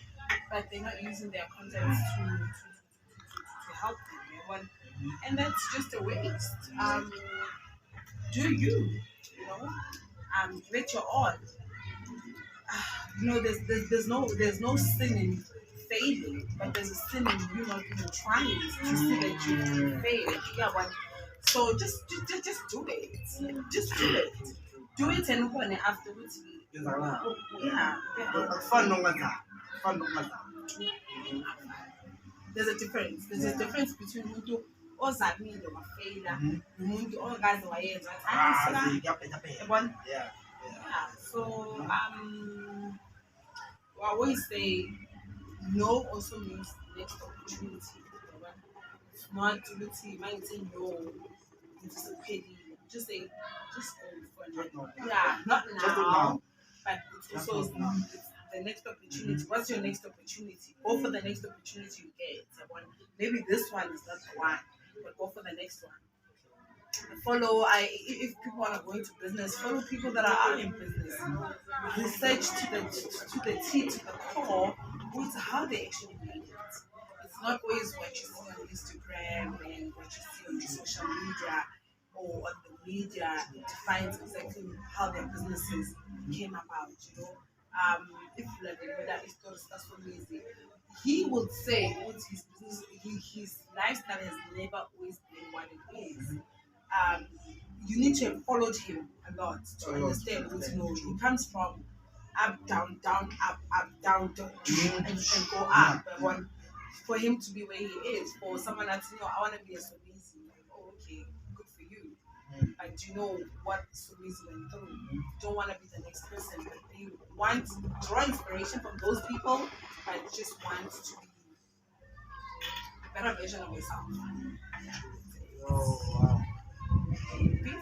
but they're not using their contacts to help them. And that's just a waste. Do you know? Give it your all. There's no sin in failing, but there's a sin in you not even trying to see that you failed. So just do it. Just do it. Do it and when afterwards. Yeah. There's a difference. There's a difference between umuntu ozamile wafeyila nomuntu ongaze wayenza. Yeah. So I always say no also means next opportunity. Not opportunity, might say no. It's a pity. Just say, just go for it. Yeah, not now, but it's also it's the next opportunity. What's your next opportunity? Go for the next opportunity you get. Maybe this one is not the one, but go for the next one. Follow if people want to go into business, follow people that are in business. Research to the core with how they actually made it. It's not always what you see on Instagram and what you see on social media or on the media defines exactly how their businesses came about. If like that is that's so lazy. He would say with his business, his lifestyle has never always been what it is. You need to have followed him a lot to understand what he comes from up, down, up, down, and go up. But for him to be where he is, for someone that's I want to be a Sumizi, like, oh, okay, good for you. But do you know what Sumizi went through? You don't want to be the next person, but you want to draw inspiration from those people, but you just want to be a better version of yourself. Oh, wow.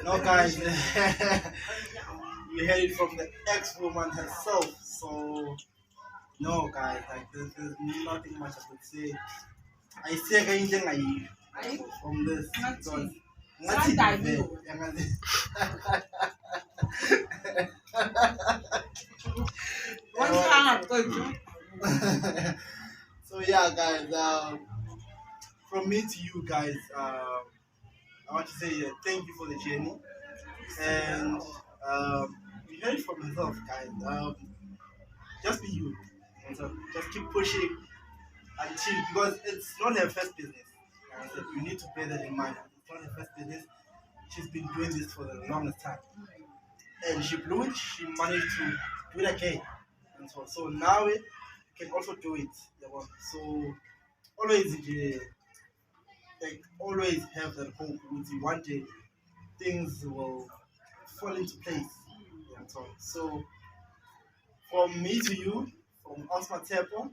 No, guys, you heard it from the ex-woman herself. So, no, guys, like there's nothing much I could say. I say anything from this because so yeah, guys. From me to you guys, I want to say thank you for the journey, and you heard it from yourself, guys. Just be you. So just keep pushing until because it's not her first business. Like I said, you need to bear that in mind. It's not her first business. She's been doing this for the longest time, and she blew it. She managed to do it again, and so now you can also do it. So always, always have that hope. With one day things will fall into place. So from me to you, from us Matshepo,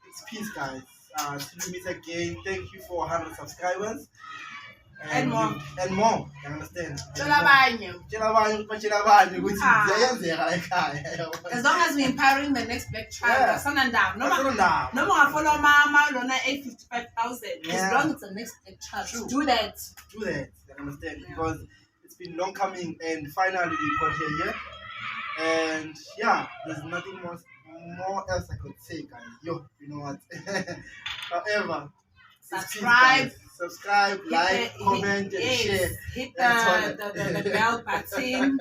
it's peace, guys. Till we meet again. Thank you for 100 subscribers. And more. You understand? As long as we're empowering the next black child, son and down. No more follow Mama Lona 855,000. As long as the next black child, do that. You understand? Because it's been long coming, and finally we got here. And yeah, there's nothing more else I could say, guys. You know what? However, subscribe, like, comment, and share. Hit the bell button.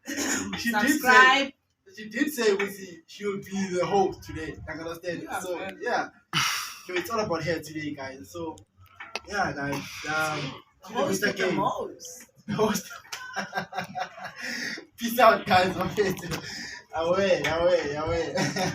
Subscribe. She did say she will be the host today. I understand. So yeah, so it's all about her today, guys. So yeah, guys. The host. Peace out, guys. Away.